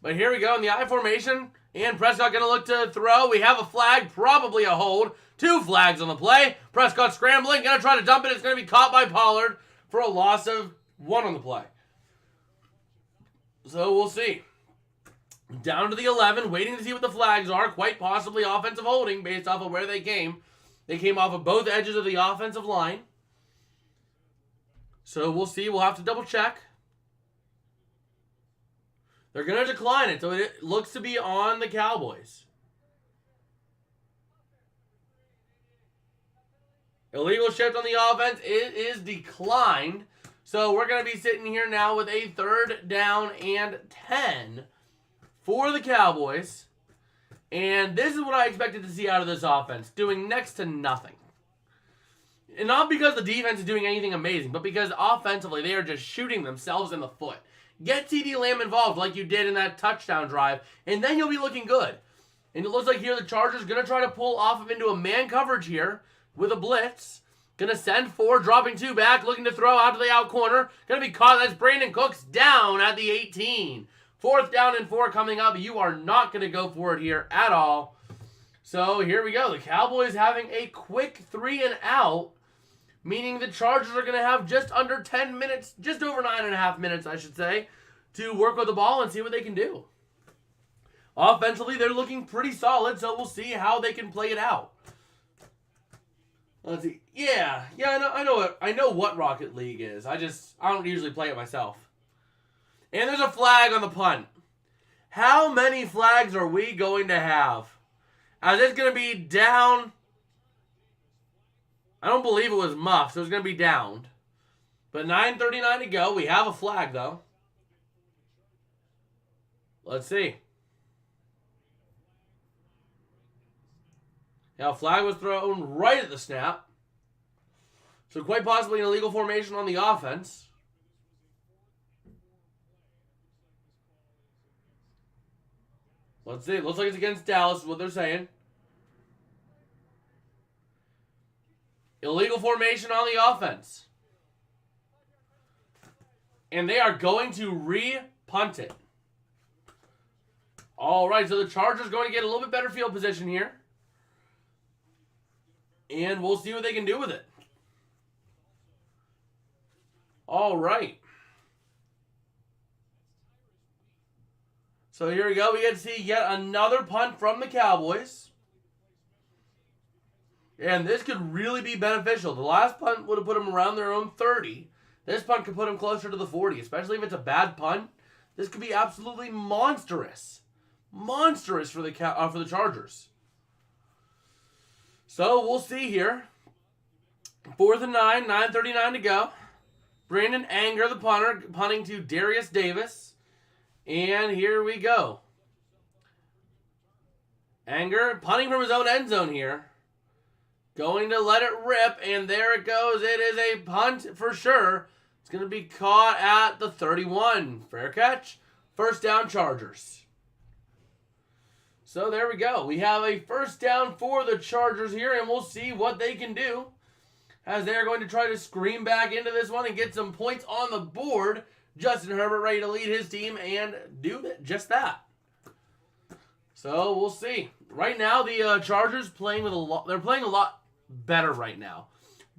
But here we go in the I formation, and Prescott going to look to throw. We have a flag, probably a hold. 2 flags on the play. Prescott scrambling, going to try to dump it. It's going to be caught by Pollard for a loss of 1 on the play. So we'll see. Down to the 11, waiting to see what the flags are. Quite possibly offensive holding based off of where they came. They came off of both edges of the offensive line. So we'll see. We'll have to double check. They're going to decline it, so it looks to be on the Cowboys. Illegal shift on the offense. It is declined. So we're going to be sitting here now with a 3rd down and 10 for the Cowboys. And this is what I expected to see out of this offense, doing next to nothing. And not because the defense is doing anything amazing, but because offensively they are just shooting themselves in the foot. Get CeeDee Lamb involved like you did in that touchdown drive, and then you'll be looking good. And it looks like here the Chargers going to try to pull off of into a man coverage here with a blitz. Going to send 4, dropping 2 back, looking to throw out to the out corner. Going to be caught. That's Brandon Cooks down at the 18. 4th down and 4 coming up. You are not going to go for it here at all. So here we go. The Cowboys having a quick 3 and out, meaning the Chargers are going to have just under 10 minutes, just over 9.5 minutes, I should say, to work with the ball and see what they can do. Offensively, they're looking pretty solid, so we'll see how they can play it out. Let's see. Yeah, I know what Rocket League is. I don't usually play it myself. And there's a flag on the punt. How many flags are we going to have? Is this going to be down? I don't believe it was muffed, so it's going to be downed. But 9:39 to go. We have a flag, though. Let's see. Now, a flag was thrown right at the snap. So quite possibly an illegal formation on the offense. Let's see. It looks like it's against Dallas is what they're saying. Illegal formation on the offense. And they are going to re-punt it. All right, so the Chargers going to get a little bit better field position here. And we'll see what they can do with it. All right. So here we go. We get to see yet another punt from the Cowboys. And this could really be beneficial. The last punt would have put them around their own 30. This punt could put them closer to the 40, especially if it's a bad punt. This could be absolutely monstrous. Monstrous for the Chargers. So we'll see here. 4th and 9, 9:39 to go. Brandon Anger, the punter, punting to Darius Davis. And here we go. Anger punting from his own end zone here. Going to let it rip, and there it goes. It is a punt for sure. It's going to be caught at the 31. Fair catch. 1st down, Chargers. So there we go. We have a 1st down for the Chargers here, and we'll see what they can do as they're going to try to scream back into this one and get some points on the board. Justin Herbert ready to lead his team and do just that. So we'll see. Right now, the Chargers playing with they're playing a lot better right now.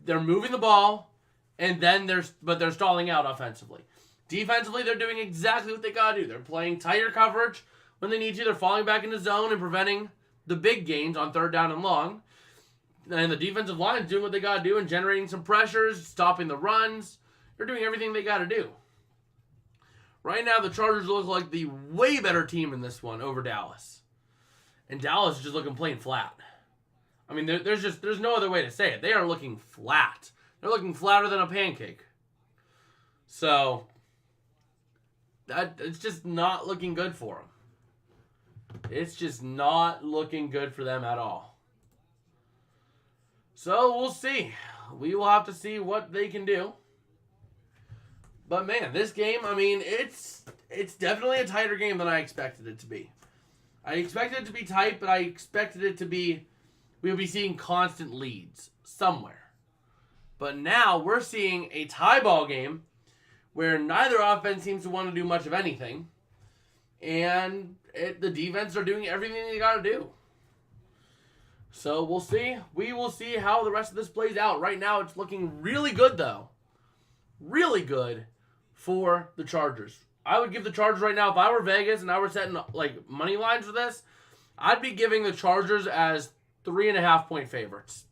They're moving the ball, and then they're stalling out offensively. Defensively, they're doing exactly what they gotta do. They're playing tighter coverage when they need to. They're falling back into zone and preventing the big gains on 3rd down and long. And the defensive line is doing what they gotta do and generating some pressures, stopping the runs. They're doing everything they gotta do. Right now, the Chargers look like the way better team in this one over Dallas. And Dallas is just looking plain flat. I mean, there's no other way to say it. They are looking flat. They're looking flatter than a pancake. So, it's just not looking good for them. It's just not looking good for them at all. So, we'll see. We will have to see what they can do. But, man, this game, I mean, it's definitely a tighter game than I expected it to be. I expected it to be tight, but I expected it to be, we would be seeing constant leads somewhere. But now we're seeing a tie ball game where neither offense seems to want to do much of anything. And the defense are doing everything they got to do. So we'll see. We will see how the rest of this plays out. Right now it's looking really good, though. Really good for the Chargers. I would give the Chargers right now, if I were Vegas and I were setting like money lines for this, I'd be giving the Chargers as 3.5-point favorites.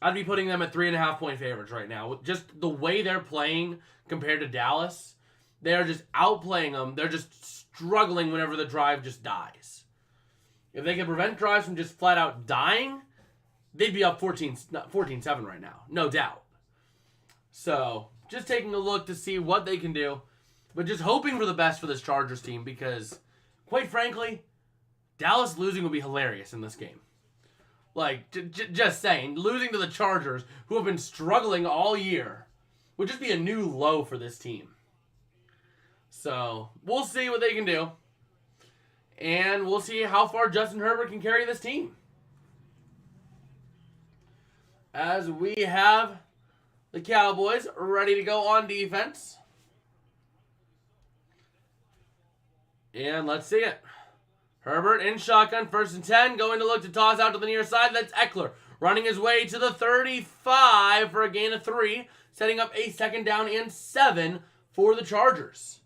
I'd be putting them at 3.5-point favorites right now. Just the way they're playing compared to Dallas, they're just outplaying them. They're just struggling whenever the drive just dies. If they can prevent drives from just flat out dying, they'd be up 14-7 right now. No doubt. So, just taking a look to see what they can do. But just hoping for the best for this Chargers team because, quite frankly, Dallas losing would be hilarious in this game. Like, just saying, losing to the Chargers, who have been struggling all year, would just be a new low for this team. So, we'll see what they can do. And we'll see how far Justin Herbert can carry this team. As we have the Cowboys ready to go on defense. And let's see it. Herbert in shotgun, 1st and 10, going to look to toss out to the near side. That's Eckler, running his way to the 35 for a gain of 3, setting up a 2nd down and 7 for the Chargers.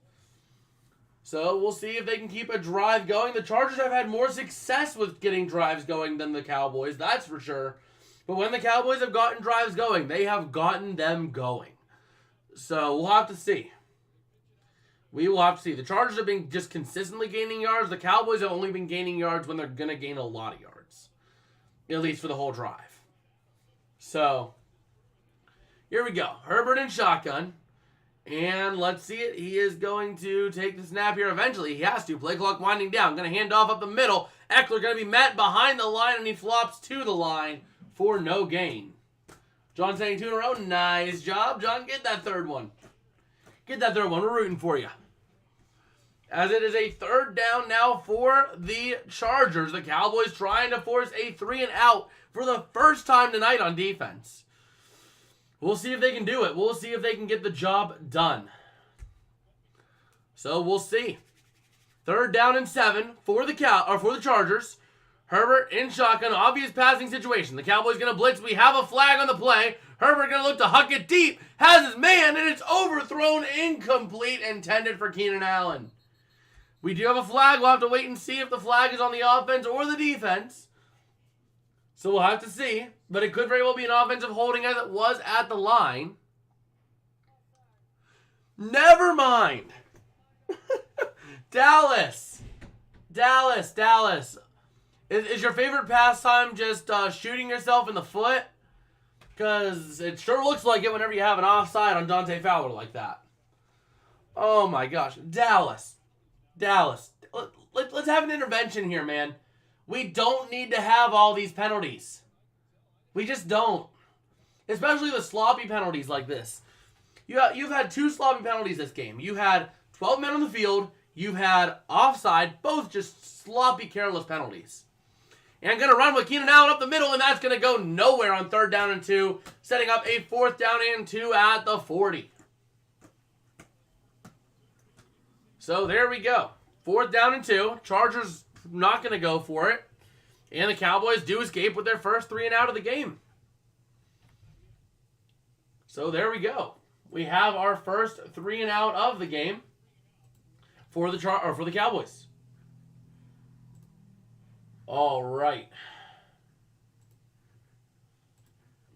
So we'll see if they can keep a drive going. The Chargers have had more success with getting drives going than the Cowboys, that's for sure. But when the Cowboys have gotten drives going, they have gotten them going. So we'll have to see. We will have to see. The Chargers have been just consistently gaining yards. The Cowboys have only been gaining yards when they're going to gain a lot of yards. At least for the whole drive. So, here we go. Herbert in shotgun. And let's see it. He is going to take the snap here eventually. He has to. Play clock winding down. Going to hand off up the middle. Eckler going to be met behind the line, and he flops to the line for no gain. John saying 2 in a row. Nice job. John, get that third one. Get that third one. We're rooting for you. As it is a 3rd down now for the Chargers. The Cowboys trying to force a 3-and-out for the first time tonight on defense. We'll see if they can do it. We'll see if they can get the job done. So we'll see. 3rd down and 7 for the Chargers. Herbert in shotgun, obvious passing situation. The Cowboys going to blitz. We have a flag on the play. Herbert going to look to huck it deep. Has his man, and it's overthrown, incomplete, intended for Keenan Allen. We do have a flag. We'll have to wait and see if the flag is on the offense or the defense. So we'll have to see. But it could very well be an offensive holding as it was at the line. Never mind. Dallas. Is your favorite pastime just shooting yourself in the foot? Because it sure looks like it whenever you have an offside on Dante Fowler like that. Oh my gosh. Dallas. Let's have an intervention here, man. We don't need to have all these penalties. We just don't. Especially the sloppy penalties like this. You've had 2 sloppy penalties this game. You had 12 men on the field. You've had offside. Both just sloppy, careless penalties. And going to run with Keenan Allen up the middle, and that's going to go nowhere on 3rd down and 2, setting up a 4th down and 2 at the 40. So there we go. 4th down and 2. Chargers not going to go for it. And the Cowboys do escape with their first 3-and-out of the game. So there we go. We have our first 3-and-out of the game for the Cowboys. All right.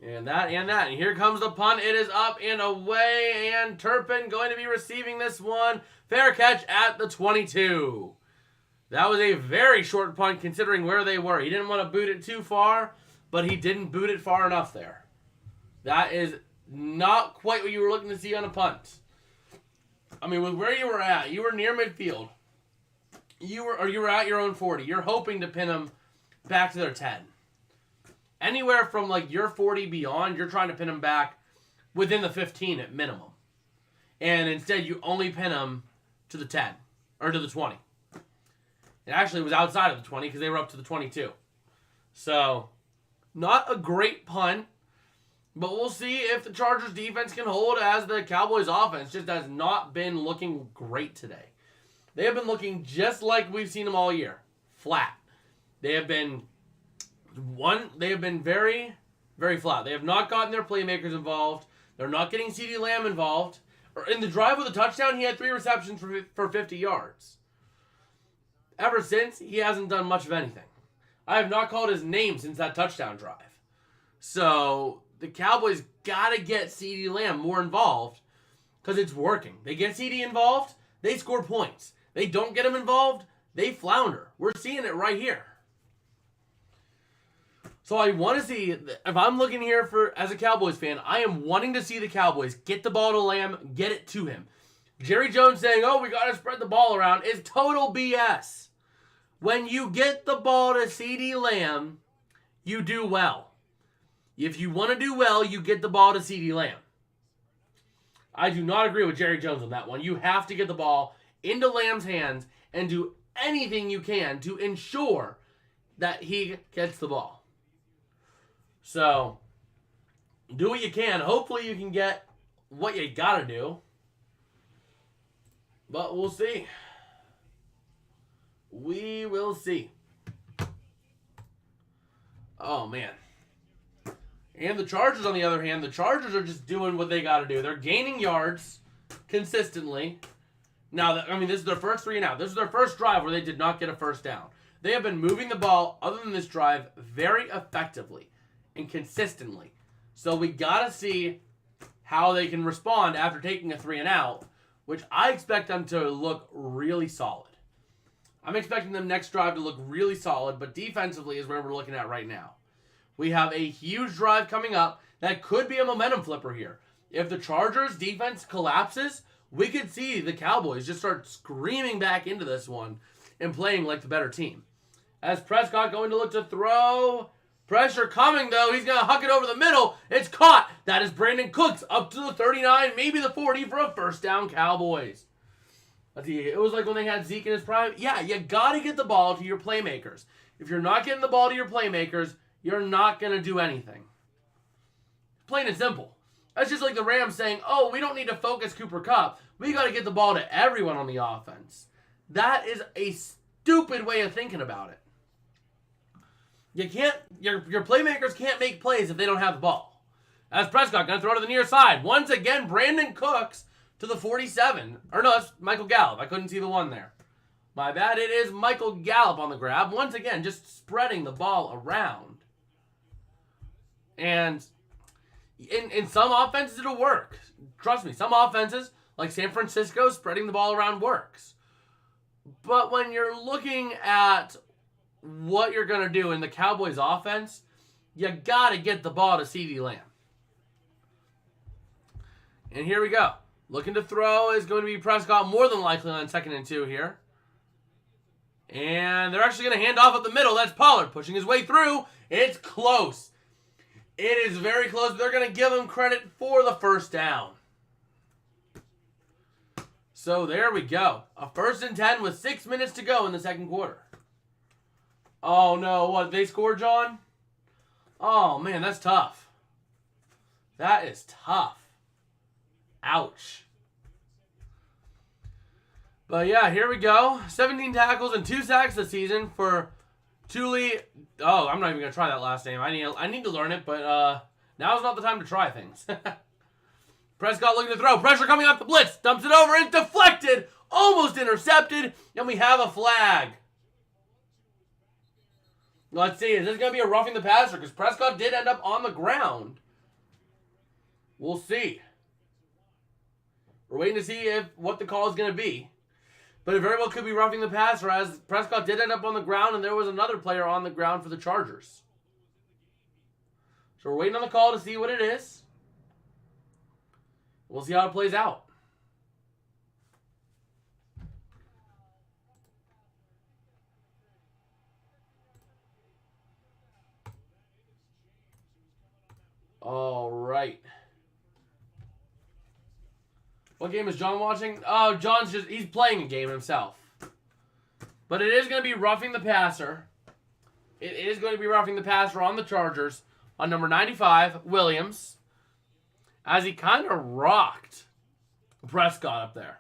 And that. And here comes the punt. It is up and away. And Turpin going to be receiving this one. Fair catch at the 22. That was a very short punt considering where they were. He didn't want to boot it too far, but he didn't boot it far enough there. That is not quite what you were looking to see on a punt. I mean, with where you were at, you were near midfield. You were at your own 40. You're hoping to pin them back to their 10. Anywhere from like your 40 beyond, you're trying to pin them back within the 15 at minimum. And instead, you only pin them to the 10 or to the 20. It actually was outside of the 20 because they were up to the 22. So, not a great punt. But we'll see if the Chargers defense can hold as the Cowboys offense just has not been looking great today. They have been looking just like we've seen them all year. Flat. They have been very, very flat. They have not gotten their playmakers involved. They're not getting CeeDee Lamb involved. In the drive with a touchdown, he had 3 receptions for 50 yards. Ever since, he hasn't done much of anything. I have not called his name since that touchdown drive. So, the Cowboys got to get CeeDee Lamb more involved because it's working. They get CeeDee involved, they score points. They don't get him involved, they flounder. We're seeing it right here. So I want to see, if I'm looking here as a Cowboys fan, I am wanting to see the Cowboys get the ball to Lamb, get it to him. Jerry Jones saying, oh, we got to spread the ball around is total BS. When you get the ball to CeeDee Lamb, you do well. If you want to do well, you get the ball to CeeDee Lamb. I do not agree with Jerry Jones on that one. You have to get the ball into Lamb's hands and do anything you can to ensure that he gets the ball. So, do what you can. Hopefully you can get what you gotta do. But we'll see. We will see. Oh, man. And the Chargers, on the other hand, the Chargers are just doing what they gotta do. They're gaining yards consistently. Now, this is their first 3 and out. This is their first drive where they did not get a first down. They have been moving the ball, other than this drive, very effectively and consistently. So we got to see how they can respond after taking a 3 and out, which I expect them to look really solid. I'm expecting them next drive to look really solid, but defensively is where we're looking at right now. We have a huge drive coming up that could be a momentum flipper here. If the Chargers' defense collapses, we could see the Cowboys just start screaming back into this one and playing like the better team. As Prescott going to look to throw. Pressure coming, though. He's going to huck it over the middle. It's caught. That is Brandon Cooks up to the 39, maybe the 40 for a first down, Cowboys. It was like when they had Zeke in his prime. Yeah, you got to get the ball to your playmakers. If you're not getting the ball to your playmakers, you're not going to do anything. Plain and simple. That's just like the Rams saying, oh, we don't need to focus Cooper Kupp. We got to get the ball to everyone on the offense. That is a stupid way of thinking about it. You can't, your playmakers can't make plays if they don't have the ball. As Prescott going to throw to the near side. Once again, Brandon Cooks to the 47. Or no, that's Michael Gallup. I couldn't see the one there. My bad. It is Michael Gallup on the grab. Once again, just spreading the ball around. And in some offenses, it'll work. Trust me, some offenses, like San Francisco, spreading the ball around works. But when you're looking at what you're going to do in the Cowboys offense, you got to get the ball to CeeDee Lamb. And here we go. Looking to throw is going to be Prescott, more than likely on 2nd and 2 here. And they're actually going to hand off at the middle. That's Pollard pushing his way through. It's close. It is very close. They're going to give him credit for the first down. So there we go. A 1st and 10 with 6 minutes to go in the second quarter. Oh, no. What, they scored, John? Oh, man, that's tough. That is tough. Ouch. But, yeah, here we go. 17 tackles and 2 sacks this season for Tuli. Oh, I'm not even going to try that last name. I need to learn it, but now's not the time to try things. Prescott looking to throw. Pressure coming off the blitz. Dumps it over. It's deflected. Almost intercepted. And we have a flag. Let's see. Is this going to be a roughing the passer? Because Prescott did end up on the ground. We'll see. We're waiting to see what the call is going to be. But it very well could be roughing the passer, as Prescott did end up on the ground, and there was another player on the ground for the Chargers. So we're waiting on the call to see what it is. We'll see how it plays out. All right. What game is John watching? Oh, he's playing a game himself. But it is going to be roughing the passer. It is going to be roughing the passer on the Chargers on number 95, Williams, as he kind of rocked Prescott up there.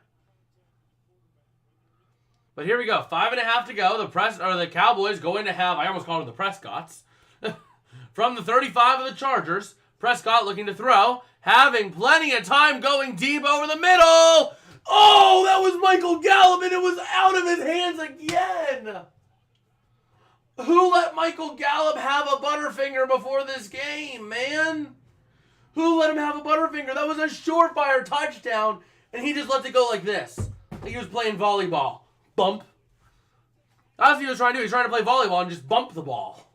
But here we go. 5.5 to go. The Cowboys going to have, I almost called them the Prescotts. From the 35 of the Chargers, Prescott looking to throw. having plenty of time going deep over the middle. Oh, that was Michael Gallup, and it was out of his hands again. Who let Michael Gallup have a Butterfinger before this game, man? Who let him have a Butterfinger? That was a surefire touchdown, and he just let it go like this. Like he was playing volleyball. Bump. That's what he was trying to do. He was trying to play volleyball and just bump the ball.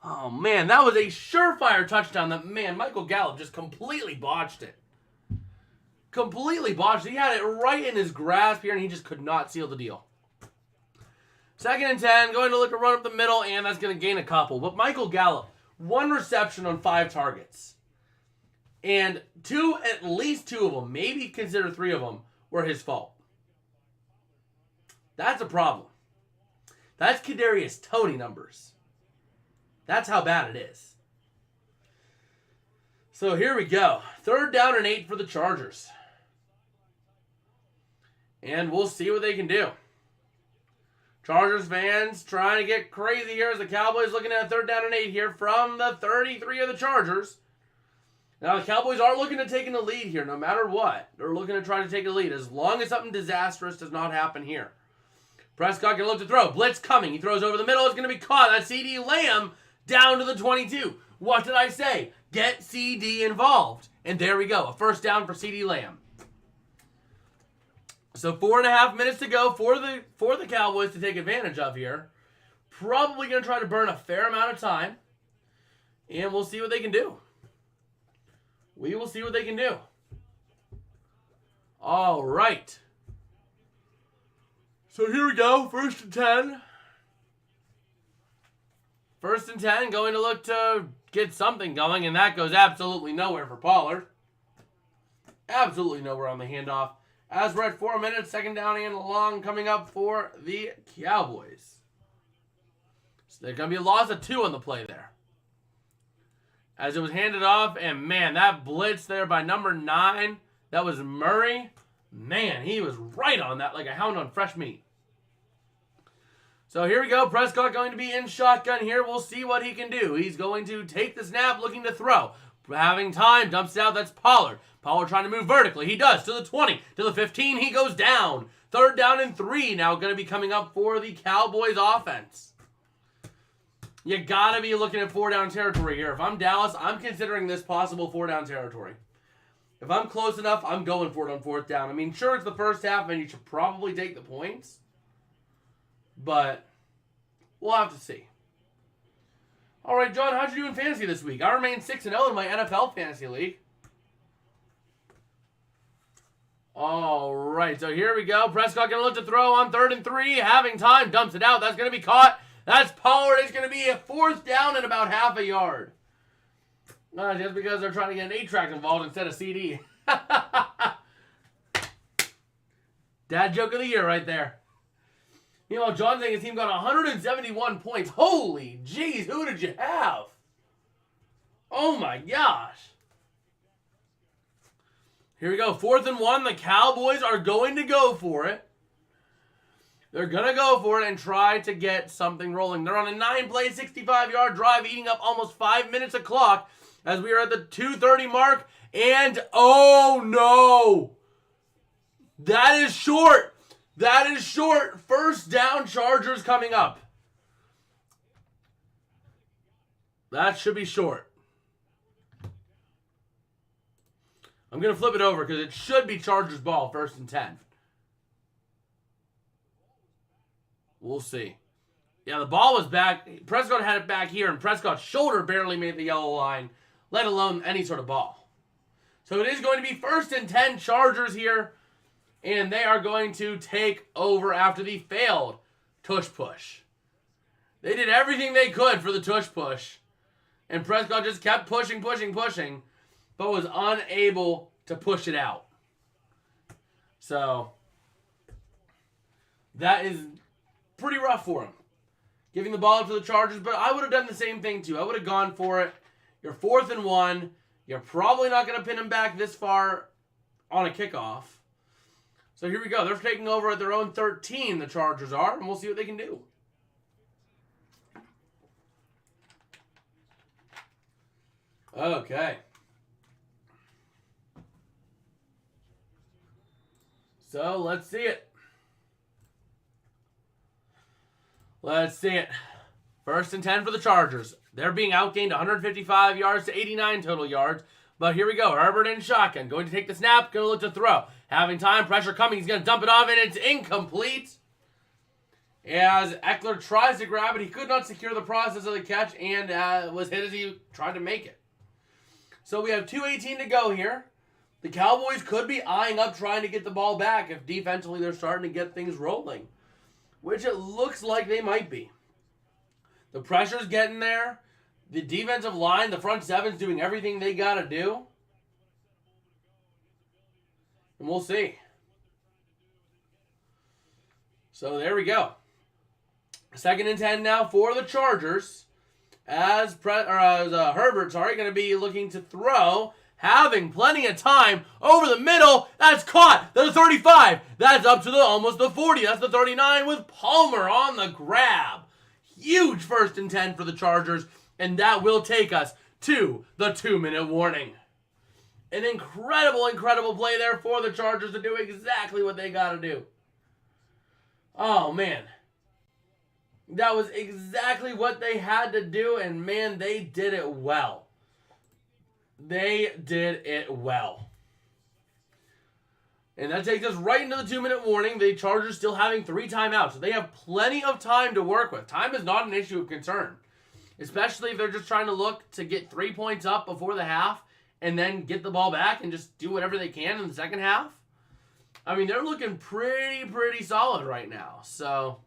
Oh, man, that was a surefire touchdown that, man, Michael Gallup just completely botched it. Completely botched it. He had it right in his grasp here, and he just could not seal the deal. 2nd and 10, going to look to run up the middle, and that's going to gain a couple. But Michael Gallup, 1 reception on 5 targets. And at least 2 of them, maybe consider 3 of them, were his fault. That's a problem. That's Kadarius Toney numbers. That's how bad it is. So here we go. 3rd down and 8 for the Chargers. And we'll see what they can do. Chargers fans trying to get crazy here as the Cowboys looking at 3rd down and 8 here from the 33 of the Chargers. Now the Cowboys are looking to take in the lead here no matter what. They're looking to try to take a lead as long as something disastrous does not happen here. Prescott can look to throw. Blitz coming. He throws over the middle. It's going to be caught. That's CD Lamb down to the 22. What did I say? Get CD involved. And there we go. A 1st down for CD Lamb. So 4.5 minutes to go for the Cowboys to take advantage of here. Probably going to try to burn a fair amount of time. And we'll see what they can do. We will see what they can do. All right. So here we go. 1st and 10. 1st and 10. Going to look to get something going. And that goes absolutely nowhere for Pollard. Absolutely nowhere on the handoff. As we're at 4 minutes, 2nd down and long coming up for the Cowboys. So there's going to be a loss of 2 on the play there. As it was handed off, and man, that blitz there by number 9, that was Murray. Man, he was right on that like a hound on fresh meat. So here we go. Prescott going to be in shotgun here. We'll see what he can do. He's going to take the snap, looking to throw. Having time, dumps it out. That's Pollard. Pollard trying to move vertically. He does. To the 20. To the 15. He goes down. 3rd down and 3 now going to be coming up for the Cowboys offense. You got to be looking at 4-down territory here. If I'm Dallas, I'm considering this possible 4-down territory. If I'm close enough, I'm going for it on 4th down. I mean, sure, it's the first half, and you should probably take the points. But we'll have to see. All right, John, how'd you do in fantasy this week? I remain 6-0 in my NFL fantasy league. All right, so here we go. Prescott going to look to throw on 3rd and 3. Having time, dumps it out. That's going to be caught. That's Pollard. It's going to be a 4th down and about half a yard. Just because they're trying to get an 8-track involved instead of CD. Dad joke of the year right there. You know, John saying his team got 171 points. Holy jeez, who did you have? Oh my gosh. Here we go, 4th and 1. The Cowboys are going to go for it. They're going to go for it and try to get something rolling. They're on a 9-play, 65-yard drive, eating up almost 5 minutes of clock as we are at the 2:30 mark. And, oh no! That is short. That is short. 1st down, Chargers coming up. That should be short. I'm going to flip it over because it should be Chargers ball, 1st and 10. We'll see. Yeah, the ball was back. Prescott had it back here, and Prescott's shoulder barely made the yellow line, let alone any sort of ball. So it is going to be 1st and 10 Chargers here, and they are going to take over after the failed tush push. They did everything they could for the tush push, and Prescott just kept pushing, but was unable to push it out. So that is pretty rough for him, giving the ball up to the Chargers, but I would have done the same thing too. I would have gone for it. You're 4th and 1. You're probably not going to pin him back this far on a kickoff. So here we go. They're taking over at their own 13, the Chargers are, and we'll see what they can do. Okay. So let's see it. Let's see it. 1st and 10 for the Chargers. They're being outgained 155 yards to 89 total yards. But here we go. Herbert in shotgun. Going to take the snap. Going to look to throw. Having time. Pressure coming. He's going to dump it off, and it's incomplete. As Eckler tries to grab it, he could not secure the process of the catch and was hit as he tried to make it. So we have 2:18 to go here. The Cowboys could be eyeing up trying to get the ball back if defensively they're starting to get things rolling, which it looks like they might be. The pressure's getting there. The defensive line, the front seven's doing everything they got to do. And we'll see. So there we go. 2nd and 10 now for the Chargers. As Herbert, going to be looking to throw, having plenty of time over the middle. That's caught. That's a 35. That's up to almost the 40. That's the 39 with Palmer on the grab. Huge 1st and 10 for the Chargers, and that will take us to the 2-minute warning. An incredible play there for the Chargers to do exactly what they got to do. Oh, man. That was exactly what they had to do, and man, they did it well. They did it well. And that takes us right into the 2-minute warning. The Chargers still having 3 timeouts, so they have plenty of time to work with. Time is not an issue of concern, especially if they're just trying to look to get 3 points up before the half and then get the ball back and just do whatever they can in the second half. I mean, they're looking pretty solid right now, so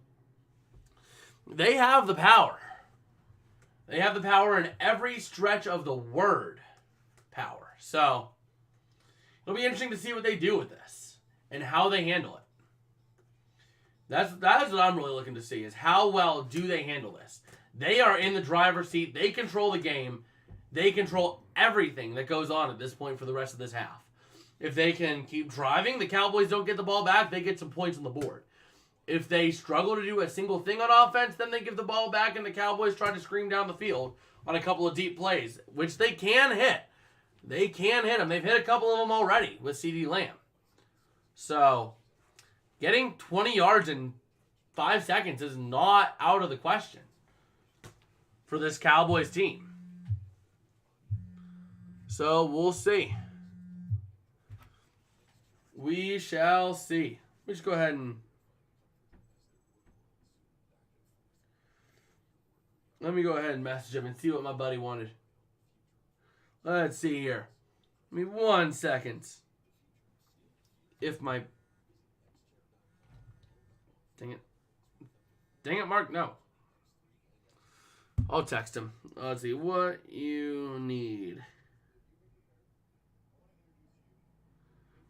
they have the power. They have the power in every stretch of the word power. So it'll be interesting to see what they do with this and how they handle it. That's what I'm really looking to see, is how well do they handle this. They are in the driver's seat. They control the game. They control everything that goes on at this point for the rest of this half. If they can keep driving, the Cowboys don't get the ball back, they get some points on the board. If they struggle to do a single thing on offense, then they give the ball back and the Cowboys try to scream down the field on a couple of deep plays, which they can hit. They can hit them. They've hit a couple of them already with CeeDee Lamb. So, getting 20 yards in 5 seconds is not out of the question for this Cowboys team. So, we'll see. We shall see. Let me just go ahead and message him and see what my buddy wanted. Let's see here. Give me 1 second. If my... Dang it, Mark, no. I'll text him. Let's see. What you need.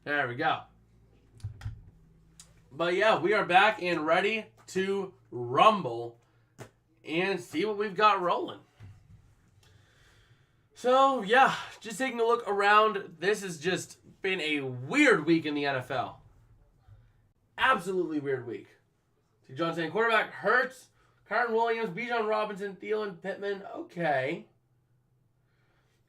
There we go. But yeah, we are back and ready to rumble and see what we've got rolling. So, yeah, just taking a look around. This has just been a weird week in the NFL. Absolutely weird week. See, John saying quarterback Hurts, Kyren Williams, Bijan Robinson, Thielen, Pittman. Okay,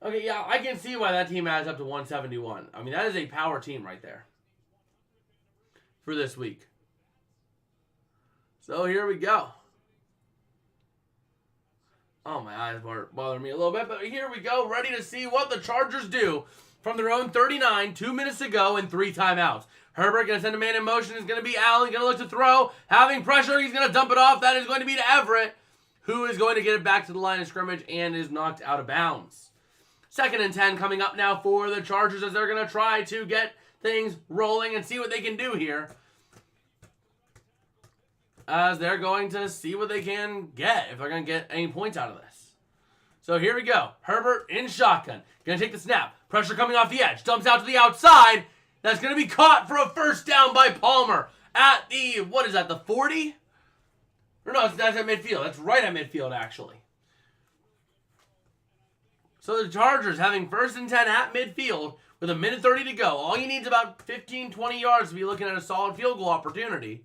yeah, I can see why that team adds up to 171. I mean, that is a power team right there for this week. So here we go. Oh, my eyes bother me a little bit, but here we go, ready to see what the Chargers do from their own 39, 2 minutes to go, and 3 timeouts. Herbert going to send a man in motion. Is going to be Allen, going to look to throw, having pressure. He's going to dump it off. That is going to be to Everett, who is going to get it back to the line of scrimmage and is knocked out of bounds. 2nd and 10 coming up now for the Chargers as they're going to try to get things rolling and see what they can do here. As they're going to see what they can get, if they're going to get any points out of this. So here we go. Herbert in shotgun. Going to take the snap. Pressure coming off the edge. Dumps out to the outside. That's going to be caught for a first down by Palmer at the, what is that, the 40? Or no, that's at midfield. That's right at midfield, actually. So the Chargers having 1st and 10 at midfield with 1:30 to go. All you need is about 15, 20 yards to be looking at a solid field goal opportunity.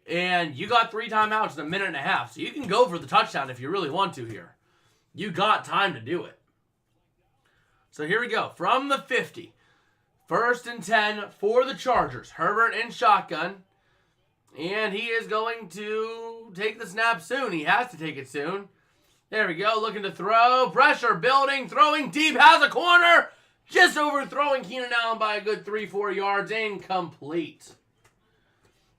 And you got 3 timeouts in 1.5 minutes. So you can go for the touchdown if you really want to here. You got time to do it. So here we go. From the 50. First and 10 for the Chargers. Herbert in shotgun. And he is going to take the snap soon. He has to take it soon. There we go. Looking to throw. Pressure building. Throwing deep. Has a corner. Just overthrowing Keenan Allen by a good 3-4 yards. Incomplete.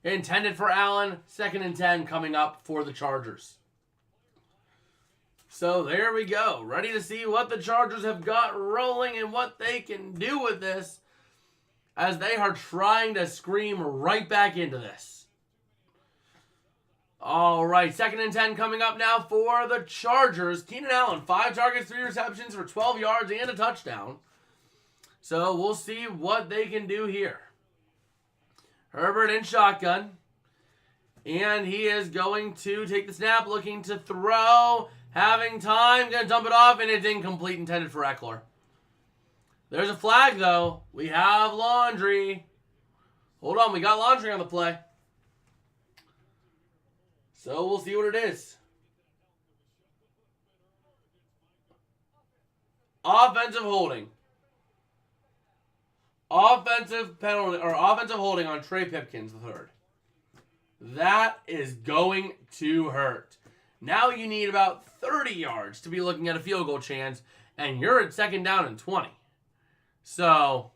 Intended for Allen. Second and 10 coming up for the Chargers. So there we go. Ready to see what the Chargers have got rolling and what they can do with this as they are trying to scream right back into this. All right, second and 10 coming up now for the Chargers. Keenan Allen, 5 targets, 3 receptions for 12 yards and a touchdown. So we'll see what they can do here. Herbert in shotgun. And he is going to take the snap, looking to throw. Having time, going to dump it off, and it's incomplete, intended for Eckler. There's a flag, though. We have Laundry. Hold on, we got Laundry on the play. So we'll see what it is. Offensive holding. Offensive penalty, or offensive holding on Trey Pipkins III. That is going to hurt. Now you need about 30 yards to be looking at a field goal chance, and you're at second down and 20. So,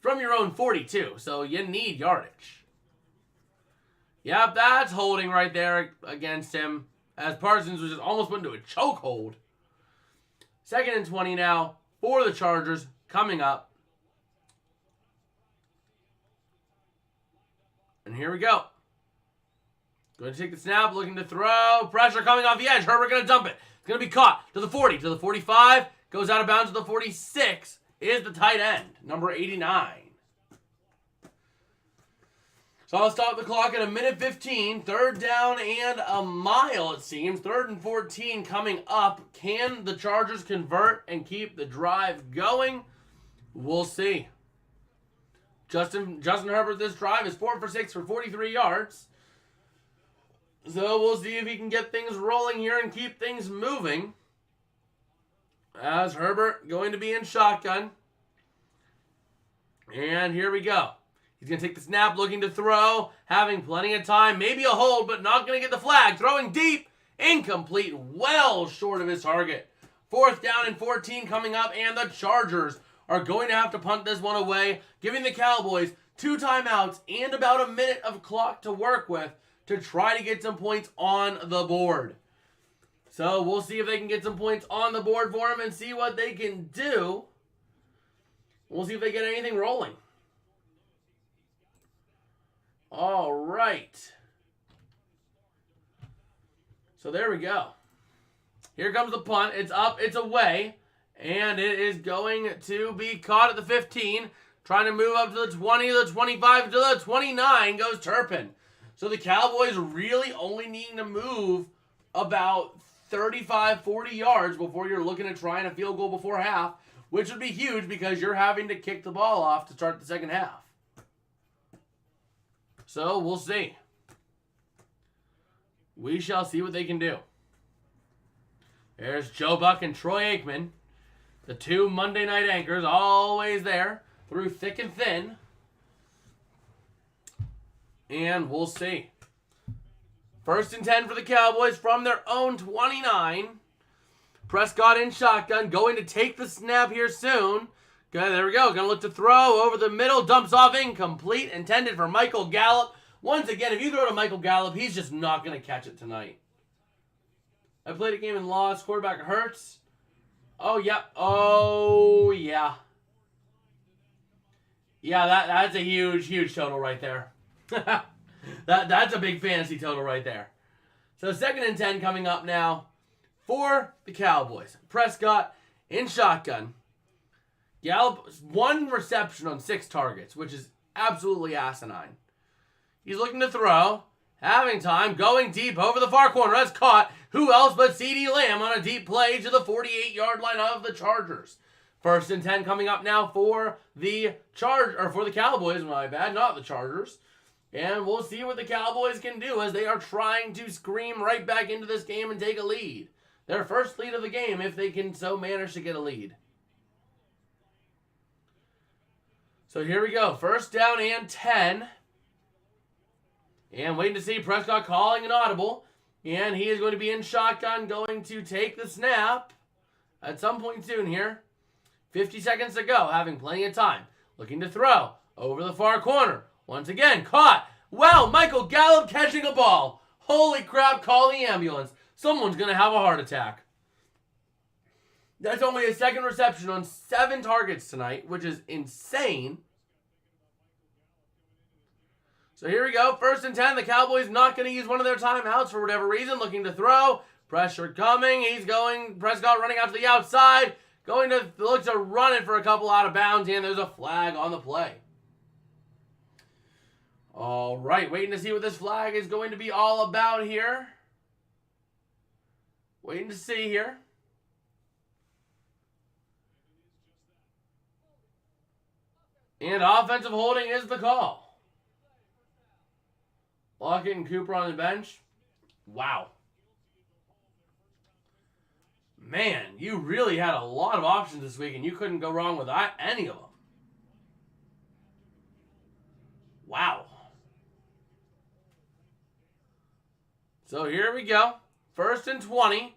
from your own 42, so you need yardage. Yep, that's holding right there against him, as Parsons was just almost put into a chokehold. Second and 20 now for the Chargers coming up. And here we go. Going to take the snap, looking to throw. Pressure coming off the edge. Herbert going to dump it. It's going to be caught to the 40, to the 45. Goes out of bounds to the 46. Is the tight end, number 89. So I'll stop the clock at 1:15. Third down and a mile, it seems. 3rd and 14 coming up. Can the Chargers convert and keep the drive going? We'll see. Justin Herbert this drive is 4 for 6 for 43 yards. So we'll see if he can get things rolling here and keep things moving. As Herbert going to be in shotgun. And here we go. He's going to take the snap, looking to throw, having plenty of time. Maybe a hold, but not going to get the flag. Throwing deep, incomplete, well short of his target. 4th down and 14 coming up, and the Chargers are going to have to punt this one away, giving the Cowboys 2 timeouts and about a minute of clock to work with to try to get some points on the board. So we'll see if they can get some points on the board for them and see what they can do. We'll see if they get anything rolling. All right. So there we go. Here comes the punt. It's up, it's away, and it is going to be caught at the 15. Trying to move up to the 20, the 25, to the 29 goes Turpin. So the Cowboys really only needing to move about 35, 40 yards before you're looking at trying a field goal before half, which would be huge because you're having to kick the ball off to start the second half. So we'll see. We shall see what they can do. There's Joe Buck and Troy Aikman, the 2 Monday night anchors, always there through thick and thin. And we'll see. 1st and 10 for the Cowboys from their own 29. Prescott in shotgun, going to take the snap here soon. Okay, there we go. Going to look to throw over the middle. Dumps off incomplete. Intended for Michael Gallup. Once again, if you throw to Michael Gallup, he's just not going to catch it tonight. I played a game and lost. Quarterback hurts. Oh, yeah. Oh, yeah. Yeah, that's a huge, huge total right there. That's a big fantasy total right there. So 2nd and 10 coming up now for the Cowboys. Prescott in shotgun. Gallup, 1 reception on 6 targets, which is absolutely asinine. He's looking to throw, having time, going deep over the far corner. That's caught. Who else but CeeDee Lamb on a deep play to the 48-yard line of the Chargers. 1st and 10 coming up now for the Cowboys, my bad, not the Chargers. And we'll see what the Cowboys can do as they are trying to scream right back into this game and take a lead. Their first lead of the game if they can so manage to get a lead. So here we go. First down and 10. And waiting to see Prescott calling an audible. And he is going to be in shotgun, going to take the snap at some point soon here. 50 seconds to go, having plenty of time. Looking to throw over the far corner. Once again, caught. Wow, Michael Gallup catching a ball. Holy crap, call the ambulance. Someone's going to have a heart attack. That's only his second reception on 7 targets tonight, which is insane. So here we go. First and 10. The Cowboys not going to use one of their timeouts for whatever reason. Looking to throw. Pressure coming. He's going. Prescott running out to the outside. Going to look to run it for a couple out of bounds. And there's a flag on the play. All right. Waiting to see what this flag is going to be all about here. Waiting to see here. And offensive holding is the call. Lockett and Cooper on the bench. Wow. Man, you really had a lot of options this week, and you couldn't go wrong with any of them. Wow. So here we go. First and 20.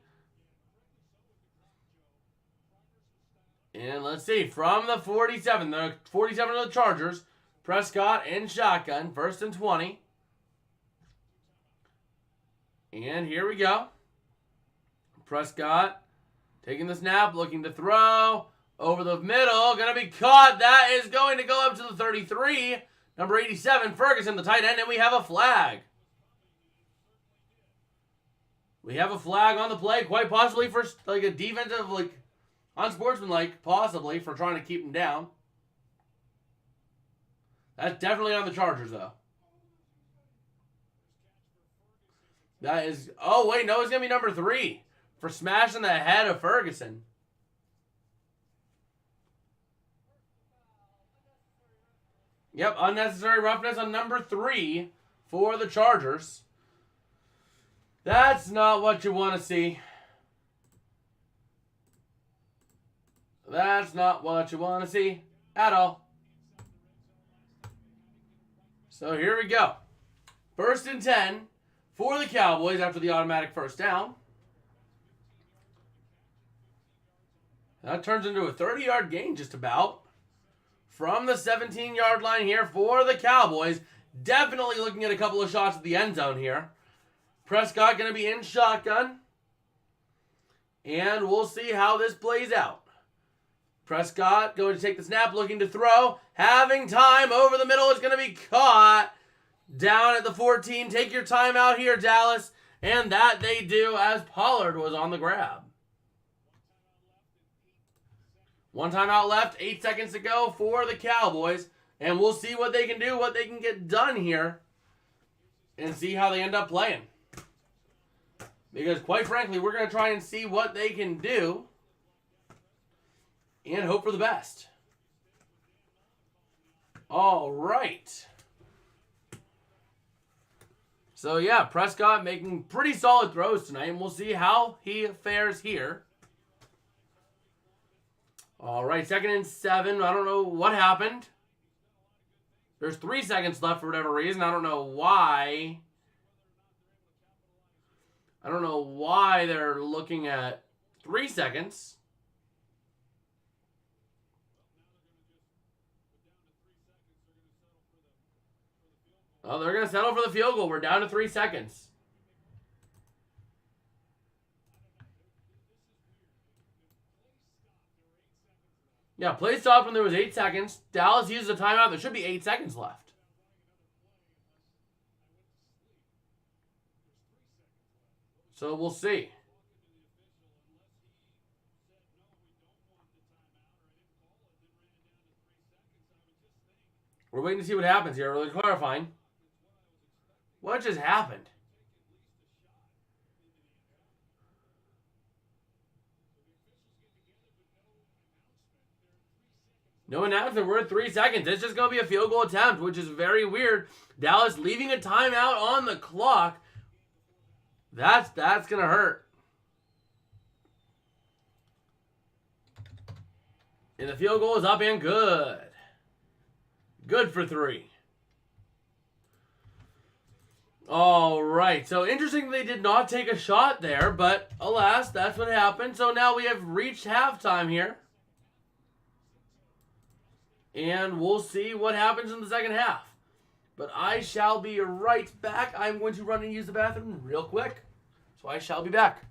And let's see. From the 47. The 47 of the Chargers. Prescott in shotgun. First and 20. And here we go. Prescott taking the snap, looking to throw. Over the middle, going to be caught. That is going to go up to the 33. Number 87, Ferguson, the tight end, and we have a flag. We have a flag on the play, quite possibly for like a defensive, like unsportsmanlike, possibly for trying to keep him down. That's definitely on the Chargers, though. That is, oh wait, no, it's going to be number 3 for smashing the head of Ferguson. Yep, unnecessary roughness on number 3 for the Chargers. That's not what you want to see. That's not what you want to see at all. So here we go. First and 10 for the Cowboys after the automatic first down. That turns into a 30-yard gain just about. From the 17-yard line here for the Cowboys. Definitely looking at a couple of shots at the end zone here. Prescott going to be in shotgun. And we'll see how this plays out. Prescott going to take the snap, looking to throw. Having time over the middle. It's going to be caught down at the 14. Take your time out here, Dallas. And that they do as Pollard was on the grab. One timeout left, 8 seconds to go for the Cowboys. And we'll see what they can do, what they can get done here. And see how they end up playing. Because quite frankly, we're going to try and see what they can do. And hope for the best. All right. So yeah, Prescott making pretty solid throws tonight. And we'll see how he fares here. All right, 2nd and 7. I don't know what happened. There's 3 seconds left for whatever reason. I don't know why. I don't know why they're looking at 3 seconds. Oh, they're going to settle for the field goal. We're down to 3 seconds. Yeah, play stopped when there was 8 seconds. Dallas used a timeout. There should be 8 seconds left. So we'll see. We're waiting to see what happens here. We're clarifying. What just happened? No announcement. We're at 3 seconds. It's just going to be a field goal attempt, which is very weird. Dallas leaving a timeout on the clock. That's going to hurt. And the field goal is up and good. Good for 3. All right. So interesting they did not take a shot there, but alas, that's what happened. So now we have reached halftime here. And we'll see what happens in the second half. But I shall be right back. I'm going to run and use the bathroom real quick. So I shall be back.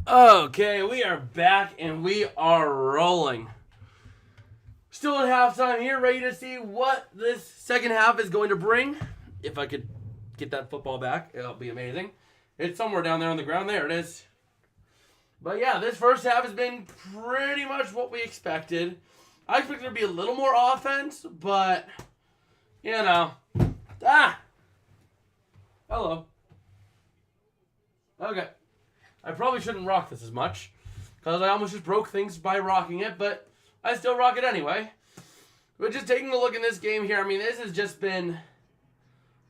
Okay, we are back and we are rolling. Still at halftime here, ready to see what this second half is going to bring. If I could get that football back, it'll be amazing. It's somewhere down there on the ground. There it is. But yeah, this first half has been pretty much what we expected. I expected there to be a little more offense, but, you know. Hello. Okay. I probably shouldn't rock this as much, because I almost just broke things by rocking it, but I still rock it anyway. But just taking a look in this game here, I mean, this has just been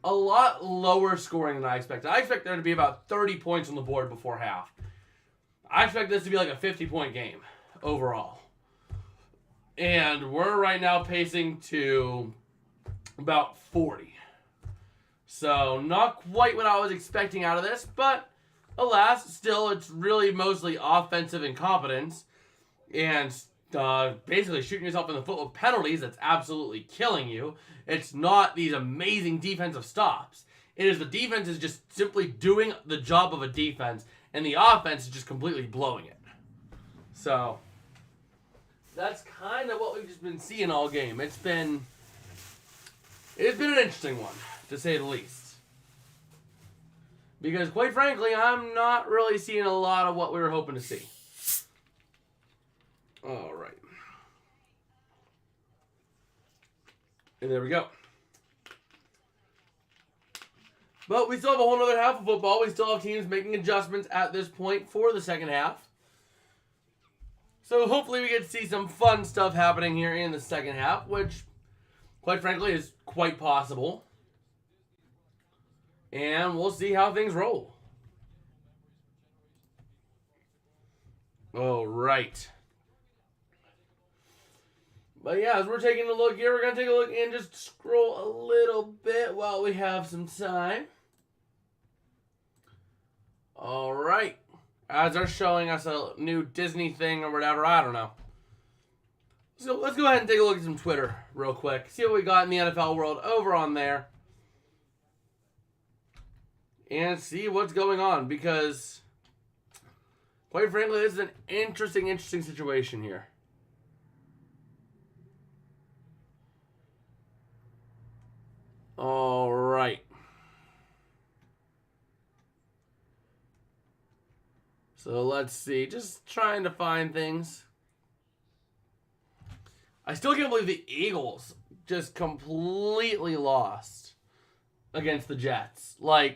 a lot lower scoring than I expected. I expect there to be about 30 points on the board before half. I expect this to be like a 50-point game overall. And we're right now pacing to about 40. So not quite what I was expecting out of this, but alas, still it's really mostly offensive incompetence and basically shooting yourself in the foot with penalties that's absolutely killing you. It's not these amazing defensive stops. It is the defense is just simply doing the job of a defense, and the offense is just completely blowing it. So that's kind of what we've just been seeing all game. It's been an interesting one, to say the least. Because quite frankly, I'm not really seeing a lot of what we were hoping to see. All right. And there we go. But we still have a whole other half of football. We still have teams making adjustments at this point for the second half. So hopefully we get to see some fun stuff happening here in the second half, which, quite frankly, is quite possible. And we'll see how things roll. All right. But yeah, as we're taking a look here, we're going to take a look and just scroll a little bit while we have some time. All right. As they're showing us a new Disney thing or whatever, I don't know. So let's go ahead and take a look at some Twitter real quick. See what we got in the NFL world over on there. And see what's going on, because quite frankly, this is an interesting situation here. All right. So let's see. Just trying to find things. I still can't believe the Eagles just completely lost against the Jets. And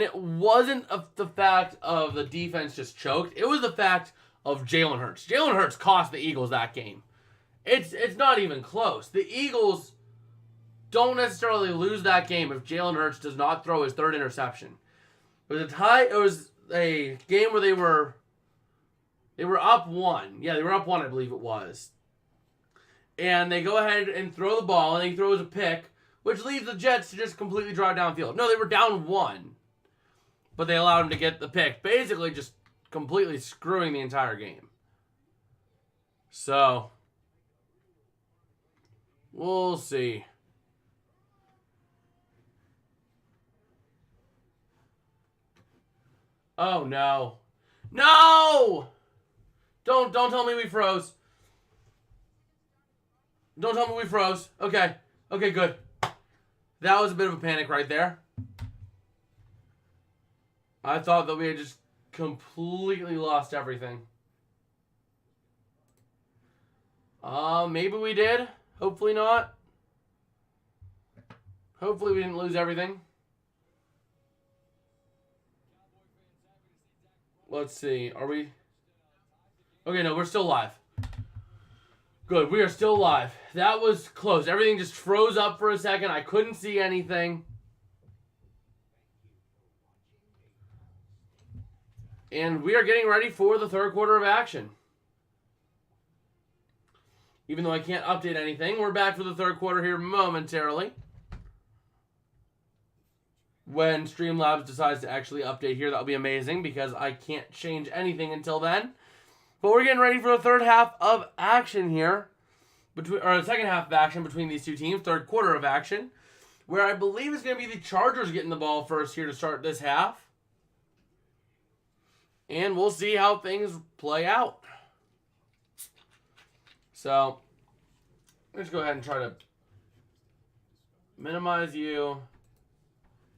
it wasn't the fact of the defense just choked. It was the fact of Jalen Hurts. Jalen Hurts cost the Eagles that game. It's not even close. The Eagles don't necessarily lose that game if Jalen Hurts does not throw his third interception. It was a tie. It was a game where they were up 1. Yeah, they were up 1, I believe it was. And they go ahead and throw the ball, and he throws a pick, which leaves the Jets to just completely drive downfield. No, they were down 1, but they allowed him to get the pick, basically just completely screwing the entire game. So we'll see. Oh, no. No! Don't tell me we froze. Don't tell me we froze. Okay. Okay, good. That was a bit of a panic right there. I thought that we had just completely lost everything. Maybe we did. Hopefully not. Hopefully we didn't lose everything. Let's see. Are we? Okay, no, we're still live. Good, we are still live. That was close. Everything just froze up for a second. I couldn't see anything. And we are getting ready for the third quarter of action. Even though I can't update anything, we're back for the third quarter here momentarily. When Streamlabs decides to actually update here, that'll be amazing because I can't change anything until then. But we're getting ready for the third half of action here. Or the second half of action between these two teams. Third quarter of action. Where I believe it's going to be the Chargers getting the ball first here to start this half. And we'll see how things play out. So, let's go ahead and try to minimize you.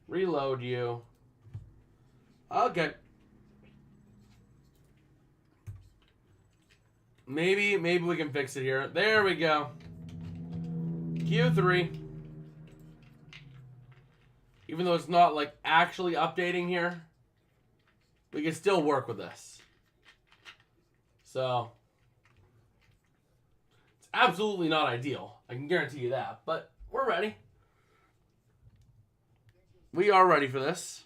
Reload you. Okay. Maybe we can fix it here. There we go. Q3. Even though it's not like actually updating here, we can still work with this. So, it's absolutely not ideal. I can guarantee you that. But we're ready. We are ready for this.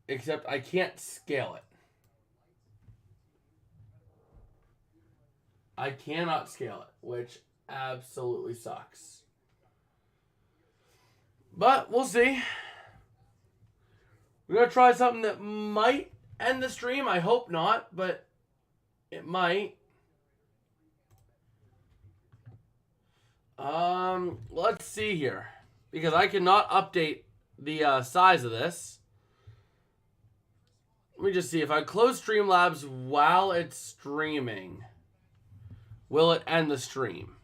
Except I can't scale it. I cannot scale it, which absolutely sucks. But we'll see. We're going to try something that might end the stream. I hope not, but it might. Let's see here. Because I cannot update the size of this. Let me just see. If I close Streamlabs while it's streaming, will it end the stream?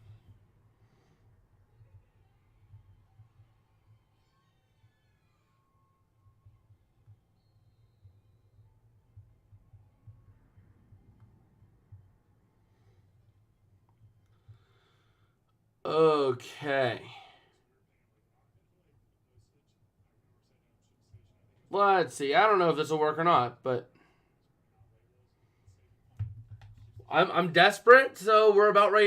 Okay. Let's see. I don't know if this will work or not, but I'm desperate, so we're about ready to